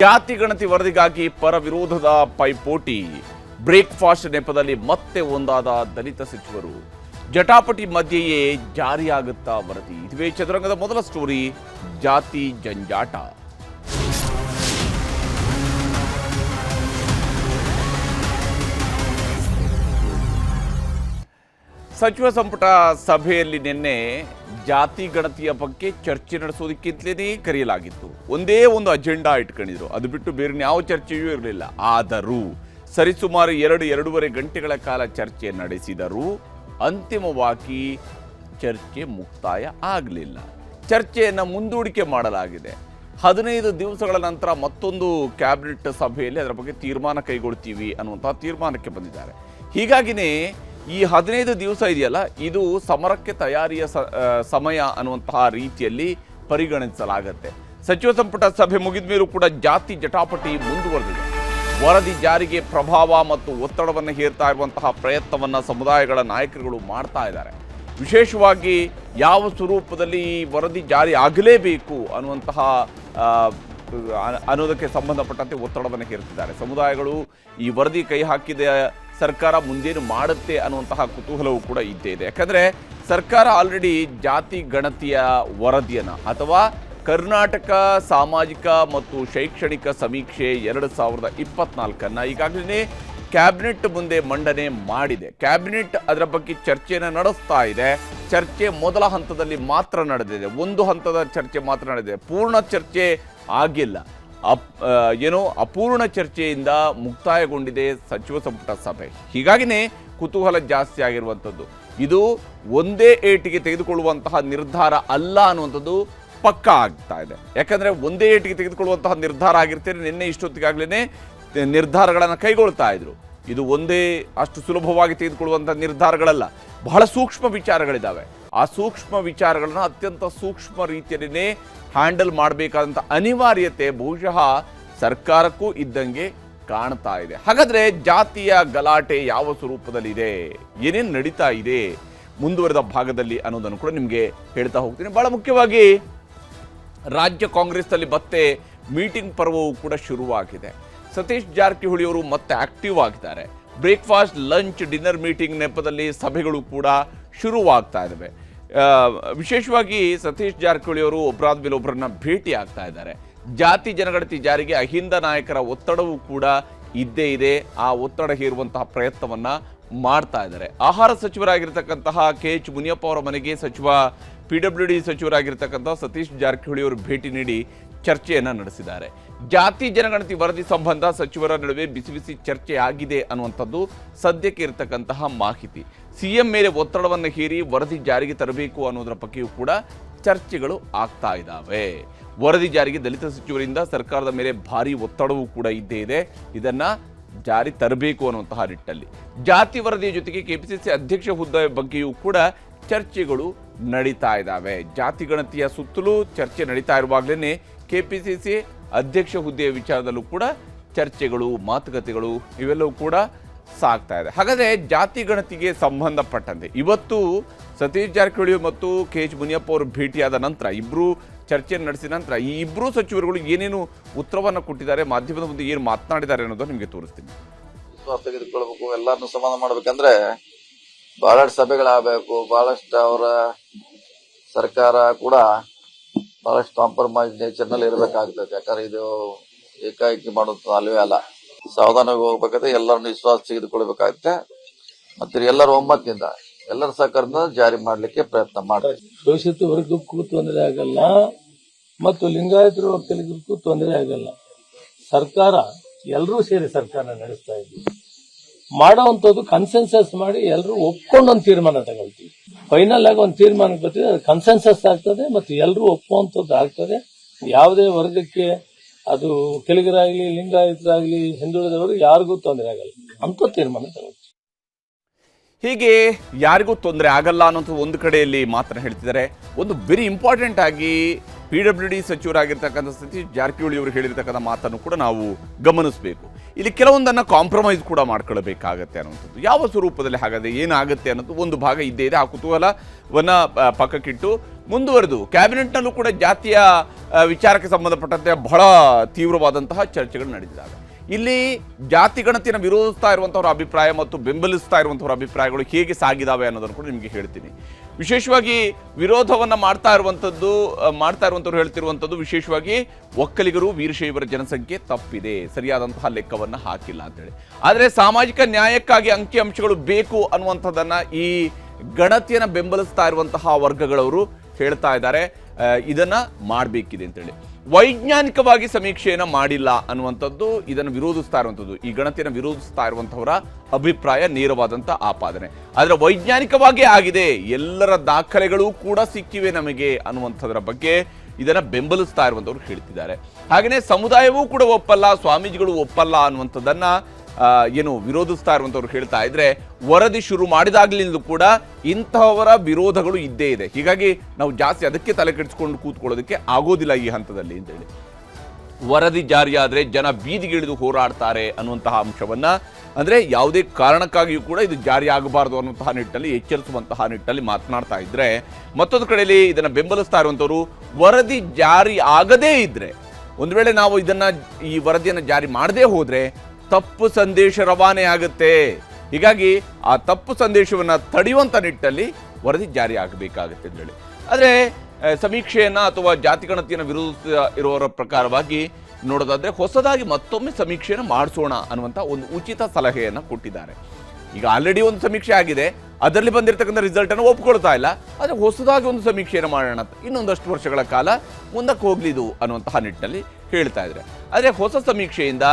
ಜಾತಿ ಗಣತಿ ವರದಿಗಾಗಿ ಪರ ವಿರೋಧದ ಪೈಪೋಟಿ. ಬ್ರೇಕ್ಫಾಸ್ಟ್ ನೆಪದಲ್ಲಿ ಮತ್ತೆ ಒಂದಾದ ದಲಿತ ಸಚಿವರು. ಜಟಾಪಟಿ ಮಧ್ಯೆಯೇ ಜಾರಿಯಾಗುತ್ತಾ ವರದಿ. ಇದುವೇ ಚದುರಂಗದ ಮೊದಲ ಸ್ಟೋರಿ, ಜಾತಿ ಜಂಜಾಟ. ಸಚಿವ ಸಂಪುಟ ಸಭೆಯಲ್ಲಿ ನಿನ್ನೆ ಜಾತಿ ಗಣತಿಯ ಬಗ್ಗೆ ಚರ್ಚೆ ನಡೆಸೋದಕ್ಕಿಂತಲೇ ಕರೆಯಲಾಗಿತ್ತು. ಒಂದೇ ಒಂದು ಅಜೆಂಡಾ ಇಟ್ಕೊಂಡಿದ್ರು, ಅದು ಬಿಟ್ಟು ಬೇರೆ ಯಾವ ಚರ್ಚೆಯೂ ಇರಲಿಲ್ಲ. ಆದರೂ ಸರಿಸುಮಾರು 2-2.5 ಗಂಟೆಗಳ ಕಾಲ ಚರ್ಚೆ ನಡೆಸಿದರೂ ಅಂತಿಮವಾಗಿ ಚರ್ಚೆ ಮುಕ್ತಾಯ ಆಗಲಿಲ್ಲ. ಚರ್ಚೆಯನ್ನು ಮುಂದೂಡಿಕೆ ಮಾಡಲಾಗಿದೆ. 15 ದಿವಸಗಳ ನಂತರ ಮತ್ತೊಂದು ಕ್ಯಾಬಿನೆಟ್ ಸಭೆಯಲ್ಲಿ ಅದರ ಬಗ್ಗೆ ತೀರ್ಮಾನ ಕೈಗೊಳ್ತೀವಿ ಅನ್ನುವಂಥ ತೀರ್ಮಾನಕ್ಕೆ ಬಂದಿದ್ದಾರೆ. ಹೀಗಾಗಿನೇ ಈ 15 ದಿವಸ ಇದೆಯಲ್ಲ, ಇದು ಸಮರಕ್ಕೆ ತಯಾರಿಯ ಸಮಯ ಅನ್ನುವಂತಹ ರೀತಿಯಲ್ಲಿ ಪರಿಗಣಿಸಲಾಗುತ್ತೆ. ಸಚಿವ ಸಂಪುಟ ಸಭೆ ಮುಗಿದ ಮೇಲೂ ಕೂಡ ಜಾತಿ ಜಟಾಪಟಿ ಮುಂದುವರೆದಿದೆ. ವರದಿ ಜಾರಿಗೆ ಪ್ರಭಾವ ಮತ್ತು ಒತ್ತಡವನ್ನು ಹೇರ್ತಾ ಇರುವಂತಹ ಪ್ರಯತ್ನವನ್ನು ಸಮುದಾಯಗಳ ನಾಯಕರುಗಳು ಮಾಡ್ತಾ ಇದ್ದಾರೆ. ವಿಶೇಷವಾಗಿ ಯಾವ ಸ್ವರೂಪದಲ್ಲಿ ಈ ವರದಿ ಜಾರಿ ಆಗಲೇಬೇಕು ಅನ್ನೋದಕ್ಕೆ ಸಂಬಂಧಪಟ್ಟಂತೆ ಒತ್ತಡವನ್ನು ಹೇರುತ್ತಿದ್ದಾರೆ. ಸಮುದಾಯಗಳು ಈ ವರದಿ ಕೈ ಹಾಕಿದ ಸರ್ಕಾರ ಮುಂದೇನು ಮಾಡುತ್ತೆ ಅನ್ನುವಂತಹ ಕುತೂಹಲವೂ ಕೂಡ ಇದ್ದೇ ಇದೆ. ಯಾಕಂದರೆ ಸರ್ಕಾರ ಆಲ್ರೆಡಿ ಜಾತಿ ಗಣತಿಯ ವರದಿಯನ್ನು ಅಥವಾ ಕರ್ನಾಟಕ ಸಾಮಾಜಿಕ ಮತ್ತು ಶೈಕ್ಷಣಿಕ ಸಮೀಕ್ಷೆ 2024 ಈಗಾಗಲೇ ಕ್ಯಾಬಿನೆಟ್ ಮುಂದೆ ಮಂಡನೆ ಮಾಡಿದೆ. ಕ್ಯಾಬಿನೆಟ್ ಅದರ ಬಗ್ಗೆ ಚರ್ಚೆಯನ್ನು ನಡೆಸ್ತಾ ಇದೆ. ಚರ್ಚೆ ಮೊದಲ ಹಂತದಲ್ಲಿ ಮಾತ್ರ ನಡೆದಿದೆ. ಒಂದು ಹಂತದ ಚರ್ಚೆ ಮಾತ್ರ ನಡೆದಿದೆ. ಪೂರ್ಣ ಚರ್ಚೆ ಆಗಿಲ್ಲ. ಅಪೂರ್ಣ ಚರ್ಚೆಯಿಂದ ಮುಕ್ತಾಯಗೊಂಡಿದೆ ಸಚಿವ ಸಂಪುಟ ಸಭೆ. ಹೀಗಾಗಿನೇ ಕುತೂಹಲ ಜಾಸ್ತಿ ಆಗಿರುವಂಥದ್ದು. ಇದು ಒಂದೇ ಏಟಿಗೆ ತೆಗೆದುಕೊಳ್ಳುವಂತಹ ನಿರ್ಧಾರ ಅಲ್ಲ ಅನ್ನುವಂಥದ್ದು ಪಕ್ಕಾ ಆಗ್ತಾ ಇದೆ. ಯಾಕಂದರೆ ಒಂದೇ ಏಟಿಗೆ ತೆಗೆದುಕೊಳ್ಳುವಂತಹ ನಿರ್ಧಾರ ಆಗಿರ್ತೇನೆ ನಿನ್ನೆ ಇಷ್ಟೊತ್ತಿಗಾಗಲೇ ನಿರ್ಧಾರಗಳನ್ನು ಕೈಗೊಳ್ತಾ ಇದ್ರು. ಇದು ಒಂದೇ ಅಷ್ಟು ಸುಲಭವಾಗಿ ತೆಗೆದುಕೊಳ್ಳುವಂಥ ನಿರ್ಧಾರಗಳಲ್ಲ. ಬಹಳ ಸೂಕ್ಷ್ಮ ವಿಚಾರಗಳಿದ್ದಾವೆ. ಆ ಸೂಕ್ಷ್ಮ ವಿಚಾರಗಳನ್ನು ಅತ್ಯಂತ ಸೂಕ್ಷ್ಮ ರೀತಿಯಲ್ಲೇ ಹ್ಯಾಂಡಲ್ ಮಾಡಬೇಕಾದಂಥ ಅನಿವಾರ್ಯತೆ ಬಹುಶಃ ಸರ್ಕಾರಕ್ಕೂ ಇದ್ದಂಗೆ ಕಾಣ್ತಾ ಇದೆ. ಹಾಗಾದರೆ ಜಾತಿಯ ಗಲಾಟೆ ಯಾವ ಸ್ವರೂಪದಲ್ಲಿದೆ, ಏನೇನು ನಡೀತಾ ಇದೆ ಮುಂದುವರೆದ ಭಾಗದಲ್ಲಿ ಅನ್ನೋದನ್ನು ಕೂಡ ನಿಮಗೆ ಹೇಳ್ತಾ ಹೋಗ್ತೀನಿ. ಬಹಳ ಮುಖ್ಯವಾಗಿ ರಾಜ್ಯ ಕಾಂಗ್ರೆಸ್ನಲ್ಲಿ ಮತ್ತೆ ಮೀಟಿಂಗ್ ಪರ್ವವು ಕೂಡ ಶುರುವಾಗಿದೆ. ಸತೀಶ್ ಜಾರಕಿಹೊಳಿ ಅವರು ಮತ್ತೆ ಆಕ್ಟಿವ್ ಆಗಿದ್ದಾರೆ. ಬ್ರೇಕ್ಫಾಸ್ಟ್, ಲಂಚ್, ಡಿನ್ನರ್ ಮೀಟಿಂಗ್ ನೆಪದಲ್ಲಿ ಸಭೆಗಳು ಕೂಡ ಶುರುವಾಗ್ತಾ ಇದ್ದಾವೆ. ವಿಶೇಷವಾಗಿ ಸತೀಶ್ ಜಾರಕಿಹೊಳಿ ಅವರು ಒಬ್ಬರಾದ ಮೇಲೆ ಒಬ್ಬರನ್ನ ಭೇಟಿ ಆಗ್ತಾ ಇದ್ದಾರೆ. ಜಾತಿ ಜನಗಣತಿ ಜಾರಿಗೆ ಅಹಿಂದ ನಾಯಕರ ಒತ್ತಡವೂ ಕೂಡ ಇದ್ದೇ ಇದೆ. ಆ ಒತ್ತಡ ಹೇರುವಂತಹ ಪ್ರಯತ್ನವನ್ನ ಮಾಡ್ತಾ ಇದ್ದಾರೆ. ಆಹಾರ ಸಚಿವರಾಗಿರ್ತಕ್ಕಂತಹ KH ಮುನಿಯಪ್ಪ ಅವರ ಮನೆಗೆ PWD ಸಚಿವರಾಗಿರ್ತಕ್ಕಂಥ ಸತೀಶ್ ಜಾರಕಿಹೊಳಿ ಅವರು ಭೇಟಿ ನೀಡಿ ಚರ್ಚೆಯನ್ನು ನಡೆಸಿದ್ದಾರೆ. ಜಾತಿ ಜನಗಣತಿ ವರದಿ ಸಂಬಂಧ ಸಚಿವರ ನಡುವೆ ಬಿಸಿ ಬಿಸಿ ಚರ್ಚೆ ಆಗಿದೆ ಅನ್ನುವಂಥದ್ದು ಸದ್ಯಕ್ಕೆ ಇರತಕ್ಕಂತಹ ಮಾಹಿತಿ. CM ಮೇಲೆ ಒತ್ತಡವನ್ನು ಹೇರಿ ವರದಿ ಜಾರಿಗೆ ತರಬೇಕು ಅನ್ನೋದರ ಬಗ್ಗೆಯೂ ಕೂಡ ಚರ್ಚೆಗಳು ಆಗ್ತಾ ಇದ್ದಾವೆ. ವರದಿ ಜಾರಿಗೆ ದಲಿತ ಸಚಿವರಿಂದ ಸರ್ಕಾರದ ಮೇಲೆ ಭಾರಿ ಒತ್ತಡವೂ ಕೂಡ ಇದ್ದೇ ಇದೆ. ಇದನ್ನ ಜಾರಿ ತರಬೇಕು ಅನ್ನುವಂತಹ ನಿಟ್ಟಲ್ಲಿ ಜಾತಿ ವರದಿಯ ಜೊತೆಗೆ KPCC ಅಧ್ಯಕ್ಷ ಹುದ್ದೆ ಬಗ್ಗೆಯೂ ಕೂಡ ಚರ್ಚೆಗಳು ನಡೀತಾ ಇದ್ದಾವೆ. ಜಾತಿ ಗಣತಿಯ ಸುತ್ತಲೂ ಚರ್ಚೆ ನಡೀತಾ ಇರುವಾಗಲೇ KPCC ಅಧ್ಯಕ್ಷ ಹುದ್ದೆಯ ವಿಚಾರದಲ್ಲೂ ಕೂಡ ಚರ್ಚೆಗಳು, ಮಾತುಕತೆಗಳು ಇವೆಲ್ಲವೂ ಕೂಡ ಸಾಗ್ತಾ ಇದೆ. ಹಾಗಾದರೆ ಜಾತಿ ಗಣತಿಗೆ ಸಂಬಂಧಪಟ್ಟಂತೆ ಇವತ್ತು ಸತೀಶ್ ಜಾರಕಿಹೊಳಿ ಮತ್ತು KH ಮುನಿಯಪ್ಪ ಅವರು ಭೇಟಿಯಾದ ನಂತರ, ಇಬ್ಬರು ಚರ್ಚೆಯನ್ನು ನಡೆಸಿದ ನಂತರ ಈ ಇಬ್ಬರು ಸಚಿವರುಗಳು ಏನೇನು ಉತ್ತರವನ್ನು ಕೊಟ್ಟಿದ್ದಾರೆ, ಮಾಧ್ಯಮದ ಮುಂದೆ ಏನು ಮಾತನಾಡಿದ್ದಾರೆ ಅನ್ನೋದನ್ನು ನಿಮಗೆ ತೋರಿಸ್ತೀನಿ. ವಿಶ್ವಾಸ ತೆಗೆದುಕೊಳ್ಬೇಕು, ಎಲ್ಲರನ್ನು ಸಮಾನ ಮಾಡ್ಬೇಕಂದ್ರೆ ಬಹಳಷ್ಟು ಸಭೆಗಳಾಗಬೇಕು. ಬಹಳಷ್ಟು ಅವರ ಸರ್ಕಾರ ಕೂಡ ಬಹಳಷ್ಟು ಕಾಂಪ್ರಮೈಸ್ ನೇಚರ್ನಲ್ಲಿ ಇರಬೇಕಾಗ್ತದೆ. ಯಾಕಂದ್ರೆ ಇದು ಏಕಾಏಕಿ ಮಾಡೋದು ಅಲ್ವೇ ಅಲ್ಲ. ಸಾವಧಾನವಾಗಿ ಹೋಗ್ಬೇಕಾದ್ರೆ ಎಲ್ಲರನ್ನು ವಿಶ್ವಾಸ ತೆಗೆದುಕೊಳ್ಬೇಕಾಗುತ್ತೆ. ಮತ್ತೆ ಎಲ್ಲರ ಒಮ್ಮತದಿಂದ ಎಲ್ಲರ ಸಹಕಾರದಿಂದ ಜಾರಿ ಮಾಡ್ಲಿಕ್ಕೆ ಪ್ರಯತ್ನ ಮಾಡ್ತಾರೆ. ಶೋಷಿತ ವರ್ಗಕ್ಕೂ ತೊಂದರೆ ಆಗಲ್ಲ ಮತ್ತು ಲಿಂಗಾಯತರ ಒಕ್ಕಲಿಗರಿಗೂ ತೊಂದರೆ ಆಗಲ್ಲ. ಸರ್ಕಾರ ಎಲ್ಲರೂ ಸೇರಿ ಸರ್ಕಾರ ನಡೆಸ್ತಾ ಇದ್ದೀವಿ. ಮಾಡೋವಂಥದ್ದು ಕನ್ಸೆನ್ಸಸ್ ಮಾಡಿ ಎಲ್ಲರೂ ಒಪ್ಕೊಂಡು ಒಂದು ತೀರ್ಮಾನ ತಗೊಳ್ತೀವಿ. ಫೈನಲ್ ಆಗಿ ಒಂದು ತೀರ್ಮಾನಕ್ಕೆ ಬರ್ತೀವಿ. ಅದು ಕನ್ಸೆನ್ಸಸ್ ಆಗ್ತದೆ ಮತ್ತು ಎಲ್ಲರೂ ಒಪ್ಪುವಂಥದ್ದು ಆಗ್ತದೆ. ಯಾವುದೇ ವರ್ಗಕ್ಕೆ, ಅದು ಒಕ್ಕಲಿಗರಾಗ್ಲಿ, ಲಿಂಗಾಯತರಾಗ್ಲಿ, ಹಿಂದುಳಿದವರು ಯಾರಿಗೂ ತೊಂದರೆ ಆಗಲ್ಲ ಅಂತ ತೀರ್ಮಾನ ತಗೊಳ್ತೀವಿ. ಹೀಗೆ ಯಾರಿಗೂ ತೊಂದರೆ ಆಗಲ್ಲ ಅನ್ನೋದು ಒಂದು ಕಡೆಯಲ್ಲಿ ಮಾತ್ರ ಹೇಳ್ತಿದ್ದಾರೆ. ಒಂದು ವೆರಿ ಇಂಪಾರ್ಟೆಂಟ್ ಆಗಿ PWD ಸಚಿವರಾಗಿರ್ತಕ್ಕಂಥ ಸತೀಶ್ ಜಾರಕಿಹೊಳಿ ಅವರು ಹೇಳಿರ್ತಕ್ಕಂಥ ಮಾತನ್ನು ಕೂಡ ನಾವು ಗಮನಿಸಬೇಕು. ಇಲ್ಲಿ ಕೆಲವೊಂದನ್ನು ಕಾಂಪ್ರಮೈಸ್ ಕೂಡ ಮಾಡ್ಕೊಳ್ಬೇಕಾಗತ್ತೆ ಅನ್ನೋಂಥದ್ದು. ಯಾವ ಸ್ವರೂಪದಲ್ಲಿ ಹಾಗಾದರೆ ಏನಾಗುತ್ತೆ ಅನ್ನೋದು ಒಂದು ಭಾಗ ಇದ್ದೇ ಇದೆ. ಆ ಕುತೂಹಲವನ್ನು ಪಕ್ಕಕ್ಕಿಟ್ಟು ಮುಂದುವರೆದು ಕ್ಯಾಬಿನೆಟ್ನಲ್ಲೂ ಕೂಡ ಜಾತಿಯ ವಿಚಾರಕ್ಕೆ ಸಂಬಂಧಪಟ್ಟಂತೆ ಬಹಳ ತೀವ್ರವಾದಂತಹ ಚರ್ಚೆಗಳು ನಡೆದಿದ್ದಾವೆ. ಇಲ್ಲಿ ಜಾತಿ ಗಣತಿಯನ್ನು ವಿರೋಧಿಸ್ತಾ ಇರುವಂಥವ್ರ ಅಭಿಪ್ರಾಯ ಮತ್ತು ಬೆಂಬಲಿಸ್ತಾ ಇರುವಂಥವ್ರ ಅಭಿಪ್ರಾಯಗಳು ಹೇಗೆ ಸಾಗಿದಾವೆ ಅನ್ನೋದನ್ನು ಕೂಡ ನಿಮಗೆ ಹೇಳ್ತೀನಿ. ವಿಶೇಷವಾಗಿ ವಿರೋಧವನ್ನು ಮಾಡ್ತಾ ಇರುವಂಥವ್ರು ಹೇಳ್ತಿರುವಂಥದ್ದು ವಿಶೇಷವಾಗಿ ಒಕ್ಕಲಿಗರು ವೀರಶೈವರ ಜನಸಂಖ್ಯೆ ತಪ್ಪಿದೆ, ಸರಿಯಾದಂತಹ ಲೆಕ್ಕವನ್ನು ಹಾಕಿಲ್ಲ ಅಂತೇಳಿ. ಆದರೆ ಸಾಮಾಜಿಕ ನ್ಯಾಯಕ್ಕಾಗಿ ಅಂಕಿಅಂಶಗಳು ಬೇಕು ಅನ್ನುವಂಥದ್ದನ್ನು ಈ ಗಣತಿಯನ್ನು ಬೆಂಬಲಿಸ್ತಾ ಇರುವಂತಹ ವರ್ಗಗಳವರು ಹೇಳ್ತಾ ಇದ್ದಾರೆ, ಇದನ್ನ ಮಾಡಬೇಕಿದೆ ಅಂತೇಳಿ. ವೈಜ್ಞಾನಿಕವಾಗಿ ಸಮೀಕ್ಷೆಯನ್ನು ಮಾಡಿಲ್ಲ ಅನ್ನುವಂಥದ್ದು ಇದನ್ನು ವಿರೋಧಿಸ್ತಾ ಇರುವಂಥದ್ದು, ಈ ಗಣತಿಯನ್ನು ವಿರೋಧಿಸ್ತಾ ಇರುವಂಥವರ ಅಭಿಪ್ರಾಯ, ನೇರವಾದಂಥ ಆಪಾದನೆ. ಆದರೆ ವೈಜ್ಞಾನಿಕವಾಗಿ ಆಗಿದೆ, ಎಲ್ಲರ ದಾಖಲೆಗಳು ಕೂಡ ಸಿಕ್ಕಿವೆ ನಮಗೆ ಅನ್ನುವಂಥದ್ರ ಬಗ್ಗೆ ಇದನ್ನು ಬೆಂಬಲಿಸ್ತಾ ಇರುವಂಥವ್ರು ಹೇಳ್ತಿದ್ದಾರೆ. ಹಾಗೆಯೇ ಸಮುದಾಯವೂ ಕೂಡ ಒಪ್ಪಲ್ಲ, ಸ್ವಾಮೀಜಿಗಳು ಒಪ್ಪಲ್ಲ ಅನ್ನುವಂಥದ್ದನ್ನ ಏನು ವಿರೋಧಿಸ್ತಾ ಇರುವಂಥವ್ರು ಹೇಳ್ತಾ ಇದ್ರೆ, ವರದಿ ಶುರು ಮಾಡಿದಾಗಲಿಂದಲೂ ಕೂಡ ಇಂತಹವರ ವಿರೋಧಗಳು ಇದ್ದೇ ಇದೆ. ಹೀಗಾಗಿ ನಾವು ಜಾಸ್ತಿ ಅದಕ್ಕೆ ತಲೆ ಕೆಡಿಸ್ಕೊಂಡು ಕೂತ್ಕೊಳ್ಳೋದಕ್ಕೆ ಆಗೋದಿಲ್ಲ ಈ ಹಂತದಲ್ಲಿ ಅಂತೇಳಿ. ವರದಿ ಜಾರಿಯಾದರೆ ಜನ ಬೀದಿಗಿಳಿದು ಹೋರಾಡ್ತಾರೆ ಅನ್ನುವಂತಹ ಅಂಶವನ್ನ, ಅಂದರೆ ಯಾವುದೇ ಕಾರಣಕ್ಕಾಗಿಯೂ ಕೂಡ ಇದು ಜಾರಿ ಆಗಬಾರ್ದು ಅನ್ನುವಂತಹ ನಿಟ್ಟಿನಲ್ಲಿ ಎಚ್ಚರಿಸುವಂತಹ ನಿಟ್ಟಿನಲ್ಲಿ ಮಾತನಾಡ್ತಾ ಇದ್ರೆ, ಮತ್ತೊಂದು ಕಡೆಯಲ್ಲಿ ಇದನ್ನು ಬೆಂಬಲಿಸ್ತಾ ಇರುವಂಥವ್ರು ವರದಿ ಜಾರಿ ಆಗದೇ ಇದ್ರೆ, ಒಂದು ವೇಳೆ ನಾವು ಈ ವರದಿಯನ್ನು ಜಾರಿ ಮಾಡದೇ ಹೋದ್ರೆ ತಪ್ಪು ಸಂದೇಶ ರವಾನೆ ಆಗುತ್ತೆ. ಹೀಗಾಗಿ ಆ ತಪ್ಪು ಸಂದೇಶವನ್ನು ತಡೆಯುವಂಥ ನಿಟ್ಟಿನಲ್ಲಿ ವರದಿ ಜಾರಿ ಆಗಬೇಕಾಗುತ್ತೆ ಅಂತ ಹೇಳಿ. ಆದರೆ ಸಮೀಕ್ಷೆಯನ್ನು ಅಥವಾ ಜಾತಿಗಣತಿಯನ್ನು ವಿರೋಧಿಸ್ತಾ ಇರುವವರ ಪ್ರಕಾರವಾಗಿ ನೋಡೋದಾದ್ರೆ ಹೊಸದಾಗಿ ಮತ್ತೊಮ್ಮೆ ಸಮೀಕ್ಷೆಯನ್ನು ಮಾಡಿಸೋಣ ಅನ್ನುವಂಥ ಒಂದು ಉಚಿತ ಸಲಹೆಯನ್ನು ಕೊಟ್ಟಿದ್ದಾರೆ. ಈಗ ಆಲ್ರೆಡಿ ಒಂದು ಸಮೀಕ್ಷೆ ಆಗಿದೆ, ಅದರಲ್ಲಿ ಬಂದಿರತಕ್ಕಂಥ ರಿಸಲ್ಟನ್ನು ಒಪ್ಕೊಳ್ತಾ ಇಲ್ಲ, ಆದರೆ ಹೊಸದಾಗಿ ಒಂದು ಸಮೀಕ್ಷೆಯನ್ನು ಮಾಡೋಣ, ಇನ್ನೊಂದಷ್ಟು ವರ್ಷಗಳ ಕಾಲ ಮುಂದಕ್ಕೆ ಹೋಗ್ಲಿದು ಅನ್ನುವಂತಹ ನಿಟ್ಟಿನಲ್ಲಿ ಹೇಳ್ತಾ ಇದ್ದಾರೆ. ಆದರೆ ಹೊಸ ಸಮೀಕ್ಷೆಯಿಂದ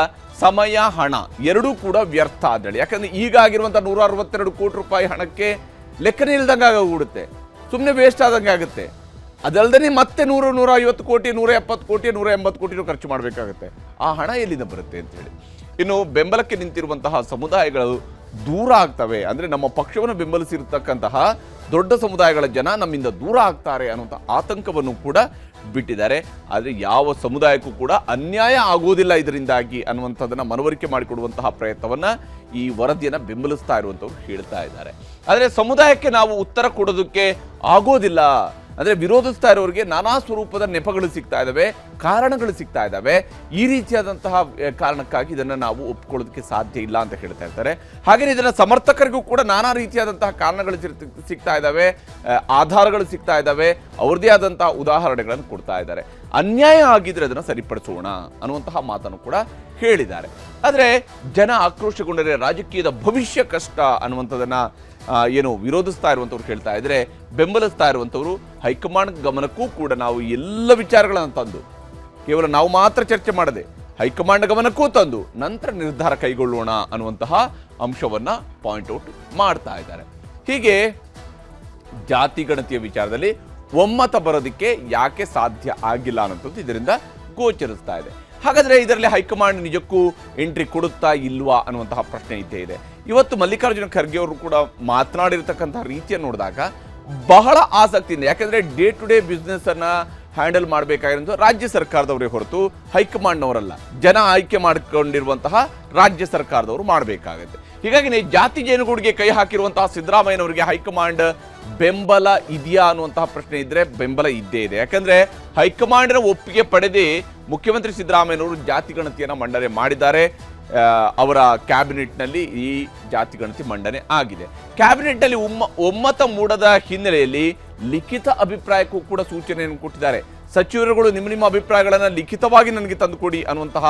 ಸಮಯ, ಹಣ ಎರಡೂ ಕೂಡ ವ್ಯರ್ಥ ಅಂತೇಳಿ. ಯಾಕಂದ್ರೆ ಈಗ ಆಗಿರುವಂಥ 162 ಕೋಟಿ ರೂಪಾಯಿ ಹಣಕ್ಕೆ ಲೆಕ್ಕನೇ ಇಲ್ದಂಗೆ ಆಗೋಗ್ಬಿಡುತ್ತೆ, ಸುಮ್ಮನೆ ವೇಸ್ಟ್ ಆದಂಗೆ ಆಗುತ್ತೆ. ಅದಲ್ಲದೆ ಮತ್ತೆ 100-150 ಕೋಟಿ, 170 ಕೋಟಿ, 180 ಕೋಟಿನೂ ಖರ್ಚು ಮಾಡಬೇಕಾಗುತ್ತೆ. ಆ ಹಣ ಎಲ್ಲಿಂದ ಬರುತ್ತೆ ಅಂತೇಳಿ. ಇನ್ನು ಬೆಂಬಲಕ್ಕೆ ನಿಂತಿರುವಂತಹ ಸಮುದಾಯಗಳು ದೂರ ಆಗ್ತವೆ, ಅಂದರೆ ನಮ್ಮ ಪಕ್ಷವನ್ನು ಬೆಂಬಲಿಸಿರ್ತಕ್ಕಂತಹ ದೊಡ್ಡ ಸಮುದಾಯಗಳ ಜನ ನಮ್ಮಿಂದ ದೂರ ಆಗ್ತಾರೆ ಅನ್ನುವಂಥ ಆತಂಕವನ್ನು ಕೂಡ ಬಿಟ್ಟಿದ್ದಾರೆ. ಆದರೆ ಯಾವ ಸಮುದಾಯಕ್ಕೂ ಕೂಡ ಅನ್ಯಾಯ ಆಗೋದಿಲ್ಲ ಇದರಿಂದಾಗಿ ಅನ್ನುವಂಥದ್ದನ್ನು ಮನವರಿಕೆ ಮಾಡಿಕೊಡುವಂತಹ ಪ್ರಯತ್ನವನ್ನು ಈ ವರದಿಯನ್ನು ಬೆಂಬಲಿಸ್ತಾ ಇರುವಂಥವ್ರು ಹೇಳ್ತಾ ಇದ್ದಾರೆ. ಆದರೆ ಸಮುದಾಯಕ್ಕೆ ನಾವು ಉತ್ತರ ಕೊಡೋದಕ್ಕೆ ಆಗೋದಿಲ್ಲ, ಅಂದರೆ ವಿರೋಧಿಸ್ತಾ ಇರೋರಿಗೆ ನಾನಾ ಸ್ವರೂಪದ ನೆಪಗಳು ಸಿಗ್ತಾ ಇದ್ದಾವೆ, ಕಾರಣಗಳು ಸಿಗ್ತಾ ಇದ್ದಾವೆ. ಈ ರೀತಿಯಾದಂತಹ ಕಾರಣಕ್ಕಾಗಿ ಇದನ್ನು ನಾವು ಒಪ್ಕೊಳ್ಳೋದಕ್ಕೆ ಸಾಧ್ಯ ಇಲ್ಲ ಅಂತ ಹೇಳ್ತಾ ಇರ್ತಾರೆ. ಹಾಗೆಯೇ ಇದನ್ನು ಸಮರ್ಥಕರಿಗೂ ಕೂಡ ನಾನಾ ರೀತಿಯಾದಂತಹ ಕಾರಣಗಳು ಸಿಗ್ತಾ ಇದ್ದಾವೆ, ಆಧಾರಗಳು ಸಿಗ್ತಾ ಇದ್ದಾವೆ, ಅವ್ರದ್ದೇ ಆದಂತಹ ಉದಾಹರಣೆಗಳನ್ನು ಕೊಡ್ತಾ ಇದ್ದಾರೆ. ಅನ್ಯಾಯ ಆಗಿದ್ರೆ ಅದನ್ನು ಸರಿಪಡಿಸೋಣ ಅನ್ನುವಂತಹ ಮಾತನ್ನು ಕೂಡ ಹೇಳಿದ್ದಾರೆ. ಆದರೆ ಜನ ಆಕ್ರೋಶಗೊಂಡರೆ ರಾಜಕೀಯದ ಭವಿಷ್ಯ ಕಷ್ಟ ಅನ್ನುವಂಥದ್ದನ್ನು ಏನು ವಿರೋಧಿಸ್ತಾ ಇರುವಂಥವ್ರು ಹೇಳ್ತಾ ಇದ್ರೆ, ಬೆಂಬಲಿಸ್ತಾ ಇರುವಂಥವ್ರು ಹೈಕಮಾಂಡ್ ಗಮನಕ್ಕೂ ಕೂಡ ನಾವು ಎಲ್ಲ ವಿಚಾರಗಳನ್ನು ತಂದು, ಕೇವಲ ನಾವು ಮಾತ್ರ ಚರ್ಚೆ ಮಾಡದೆ ಹೈಕಮಾಂಡ್ ಗಮನಕ್ಕೂ ತಂದು ನಂತರ ನಿರ್ಧಾರ ಕೈಗೊಳ್ಳೋಣ ಅನ್ನುವಂತಹ ಅಂಶವನ್ನ ಪಾಯಿಂಟ್ ಔಟ್ ಮಾಡ್ತಾ ಇದ್ದಾರೆ. ಹೀಗೆ ಜಾತಿ ಗಣತಿಯ ವಿಚಾರದಲ್ಲಿ ಒಮ್ಮತ ಬರೋದಕ್ಕೆ ಯಾಕೆ ಸಾಧ್ಯ ಆಗಿಲ್ಲ ಅನ್ನೋದು ಇದರಿಂದ ಗೋಚರಿಸ್ತಾ ಇದೆ. ಹಾಗಾದ್ರೆ ಇದರಲ್ಲಿ ಹೈಕಮಾಂಡ್ ನಿಜಕ್ಕೂ ಎಂಟ್ರಿ ಕೊಡುತ್ತಾ ಇಲ್ವಾ ಅನ್ನುವಂತಹ ಪ್ರಶ್ನೆ ಇದ್ದೇ ಇದೆ. ಇವತ್ತು ಮಲ್ಲಿಕಾರ್ಜುನ ಖರ್ಗೆ ಅವರು ಕೂಡ ಮಾತನಾಡಿರ್ತಕ್ಕಂತಹ ರೀತಿಯನ್ನು ನೋಡಿದಾಗ ಬಹಳ ಆಸಕ್ತಿಯಿಂದ, ಯಾಕಂದ್ರೆ ಡೇ ಟು ಡೇ ಬಿಸ್ನೆಸ್ ಅನ್ನ ಹ್ಯಾಂಡಲ್ ಮಾಡಬೇಕಾಗಿರೋದು ರಾಜ್ಯ ಸರ್ಕಾರದವರೇ ಹೊರತು ಹೈಕಮಾಂಡ್ನವರಲ್ಲ, ಜನ ಆಯ್ಕೆ ಮಾಡಿಕೊಂಡಿರುವಂತಹ ರಾಜ್ಯ ಸರ್ಕಾರದವರು ಮಾಡಬೇಕಾಗುತ್ತೆ. ಹೀಗಾಗಿ ಜಾತಿ ಜೇನುಗೂಡಿಗೆ ಕೈ ಹಾಕಿರುವಂತಹ ಸಿದ್ದರಾಮಯ್ಯನವರಿಗೆ ಹೈಕಮಾಂಡ್ ಬೆಂಬಲ ಇದೆಯಾ ಅನ್ನುವಂತಹ ಪ್ರಶ್ನೆ ಇದ್ರೆ ಬೆಂಬಲ ಇದ್ದೇ ಇದೆ. ಯಾಕಂದ್ರೆ ಹೈಕಮಾಂಡ್ನ ಒಪ್ಪಿಗೆ ಪಡೆದೇ ಮುಖ್ಯಮಂತ್ರಿ ಸಿದ್ದರಾಮಯ್ಯನವರು ಜಾತಿ ಗಣತಿಯನ್ನು ಮಂಡನೆ ಮಾಡಿದ್ದಾರೆ. ಅವರ ಕ್ಯಾಬಿನೆಟ್ನಲ್ಲಿ ಈ ಜಾತಿ ಗಣತಿ ಮಂಡನೆ ಆಗಿದೆ. ಕ್ಯಾಬಿನೆಟ್ನಲ್ಲಿ ಒಮ್ಮತ ಮೂಡದ ಹಿನ್ನೆಲೆಯಲ್ಲಿ ಲಿಖಿತ ಅಭಿಪ್ರಾಯಕ್ಕೂ ಕೂಡ ಸೂಚನೆಯನ್ನು ಕೊಟ್ಟಿದ್ದಾರೆ. ಸಚಿವರುಗಳು ನಿಮ್ಮ ಅಭಿಪ್ರಾಯಗಳನ್ನು ಲಿಖಿತವಾಗಿ ನನಗೆ ತಂದುಕೊಡಿ ಅನ್ನುವಂತಹ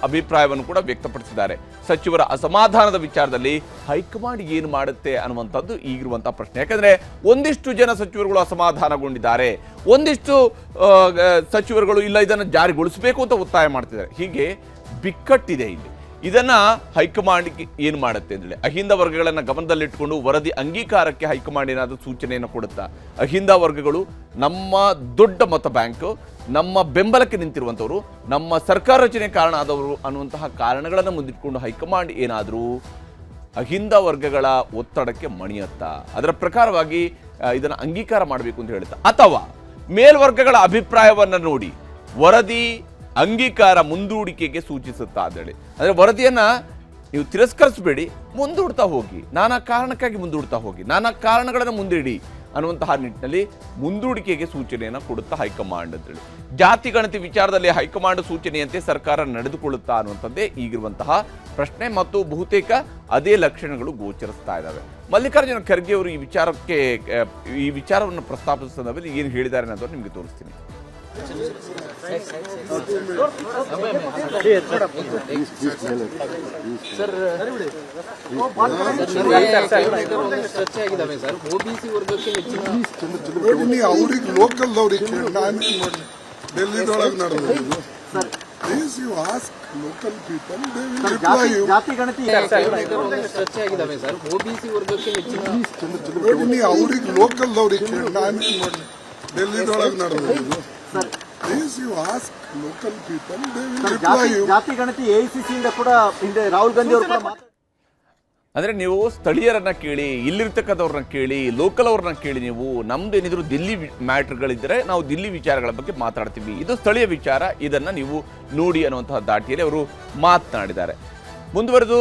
ಅಭಿಪ್ರಾಯವನ್ನು ಕೂಡ ವ್ಯಕ್ತಪಡಿಸಿದ್ದಾರೆ. ಸಚಿವರ ಅಸಮಾಧಾನದ ವಿಚಾರದಲ್ಲಿ ಹೈಕಮಾಂಡ್ ಏನು ಮಾಡುತ್ತೆ ಅನ್ನುವಂಥದ್ದು ಈಗಿರುವಂತಹ ಪ್ರಶ್ನೆ. ಯಾಕಂದ್ರೆ ಒಂದಿಷ್ಟು ಜನ ಸಚಿವರುಗಳು ಅಸಮಾಧಾನಗೊಂಡಿದ್ದಾರೆ, ಒಂದಿಷ್ಟು ಸಚಿವರುಗಳು ಇಲ್ಲ ಇದನ್ನು ಜಾರಿಗೊಳಿಸಬೇಕು ಅಂತ ಒತ್ತಾಯ ಮಾಡ್ತಿದ್ದಾರೆ. ಹೀಗೆ ಬಿಕ್ಕಟ್ಟಿದೆ ಇಲ್ಲಿ. ಇದನ್ನ ಹೈಕಮಾಂಡ್ ಏನು ಮಾಡುತ್ತೆ ಅಂದ್ರೆ, ಅಹಿಂದ ವರ್ಗಗಳನ್ನು ಗಮನದಲ್ಲಿಟ್ಟುಕೊಂಡು ವರದಿ ಅಂಗೀಕಾರಕ್ಕೆ ಹೈಕಮಾಂಡ್ ಏನಾದರೂ ಸೂಚನೆಯನ್ನು ಕೊಡುತ್ತಾ? ಅಹಿಂದ ವರ್ಗಗಳು ನಮ್ಮ ದೊಡ್ಡ ಮತ ಬ್ಯಾಂಕ್, ನಮ್ಮ ಬೆಂಬಲಕ್ಕೆ ನಿಂತಿರುವಂಥವ್ರು, ನಮ್ಮ ಸರ್ಕಾರ ರಚನೆ ಕಾರಣ ಆದವರು ಅನ್ನುವಂತಹ ಕಾರಣಗಳನ್ನು ಮುಂದಿಟ್ಕೊಂಡು ಹೈಕಮಾಂಡ್ ಏನಾದರೂ ಅಹಿಂದ ವರ್ಗಗಳ ಒತ್ತಡಕ್ಕೆ ಮಣಿಯುತ್ತಾ, ಅದರ ಪ್ರಕಾರವಾಗಿ ಇದನ್ನು ಅಂಗೀಕಾರ ಮಾಡಬೇಕು ಅಂತ ಹೇಳುತ್ತಾ, ಅಥವಾ ಮೇಲ್ವರ್ಗಗಳ ಅಭಿಪ್ರಾಯವನ್ನು ನೋಡಿ ವರದಿ ಅಂಗೀಕಾರ ಮುಂದೂಡಿಕೆಗೆ ಸೂಚಿಸುತ್ತಾ ಅಂತೇಳಿ. ಅಂದರೆ ವರದಿಯನ್ನು ನೀವು ತಿರಸ್ಕರಿಸಬೇಡಿ, ಮುಂದೂಡ್ತಾ ಹೋಗಿ, ನಾನಾ ಕಾರಣಕ್ಕಾಗಿ ಮುಂದೂಡ್ತಾ ಹೋಗಿ, ನಾನಾ ಕಾರಣಗಳನ್ನು ಮುಂದಿಡಿ ಅನ್ನುವಂತಹ ನಿಟ್ಟಿನಲ್ಲಿ ಮುಂದೂಡಿಕೆಗೆ ಸೂಚನೆಯನ್ನು ಕೊಡುತ್ತಾ ಹೈಕಮಾಂಡ್ ಅಂತೇಳಿ. ಜಾತಿ ಗಣತಿ ವಿಚಾರದಲ್ಲಿ ಹೈಕಮಾಂಡ್ ಸೂಚನೆಯಂತೆ ಸರ್ಕಾರ ನಡೆದುಕೊಳ್ಳುತ್ತಾ ಅನ್ನುವಂಥದ್ದೇ ಈಗಿರುವಂತಹ ಪ್ರಶ್ನೆ ಮತ್ತು ಬಹುತೇಕ ಅದೇ ಲಕ್ಷಣಗಳು ಗೋಚರಿಸ್ತಾ ಇದ್ದಾವೆ. ಮಲ್ಲಿಕಾರ್ಜುನ ಖರ್ಗೆ ಅವರು ಈ ವಿಚಾರವನ್ನು ಪ್ರಸ್ತಾಪಿಸಿದ ಸಂದರ್ಭದಲ್ಲಿ ಏನು ಹೇಳಿದ್ದಾರೆ ಅನ್ನೋದನ್ನು ನಿಮಗೆ ತೋರಿಸ್ತೀನಿ. ಅವ್ರಿಗೆ ಲೋಕಲ್ದವ್ರಿಗೆ ಡೆಲ್ಲಿದೊಳಗೆ ನಡೆದಿದ್ದು please you ask local people they will reply you. ಜಾತಿ ಗಣತಿ ಚರ್ಚೆ ಆಗಿದಾವೆ ಸರ್. ಓಬಿಸಿ ವರ್ಗಕ್ಕೆ ಹೆಚ್ಚಿನ ಅವ್ರಿಗೆ ಲೋಕಲ್ದವ್ರಿಗೆ ಡೆಲ್ಲಿದೊಳಗೆ ನಡೆದಿದ್ದು please you ask local people they will reply you. ಜಾತಿ ಗಣತಿ ಎಐಸಿಸಿ ಇಂದ ಕೂಡ ಹಿಂದೆ ರಾಹುಲ್ ಗಾಂಧಿ ಅವರು ಕೂಡ ಅಂದರೆ ನೀವು ಸ್ಥಳೀಯರನ್ನ ಕೇಳಿ, ಇಲ್ಲಿರ್ತಕ್ಕಂಥವ್ರನ್ನ ಕೇಳಿ, ಲೋಕಲ್ ಅವ್ರನ್ನ ಕೇಳಿ. ನೀವು ನಮ್ದು ಏನಿದ್ರು ದಿಲ್ಲಿ ಮ್ಯಾಟ್ರ್ಗಳಿದ್ದರೆ ನಾವು ದಿಲ್ಲಿ ವಿಚಾರಗಳ ಬಗ್ಗೆ ಮಾತಾಡ್ತೀವಿ, ಇದು ಸ್ಥಳೀಯ ವಿಚಾರ, ಇದನ್ನು ನೀವು ನೋಡಿ ಅನ್ನುವಂತಹ ದಾಟಿಯಲ್ಲಿ ಅವರು ಮಾತನಾಡಿದ್ದಾರೆ. ಮುಂದುವರೆದು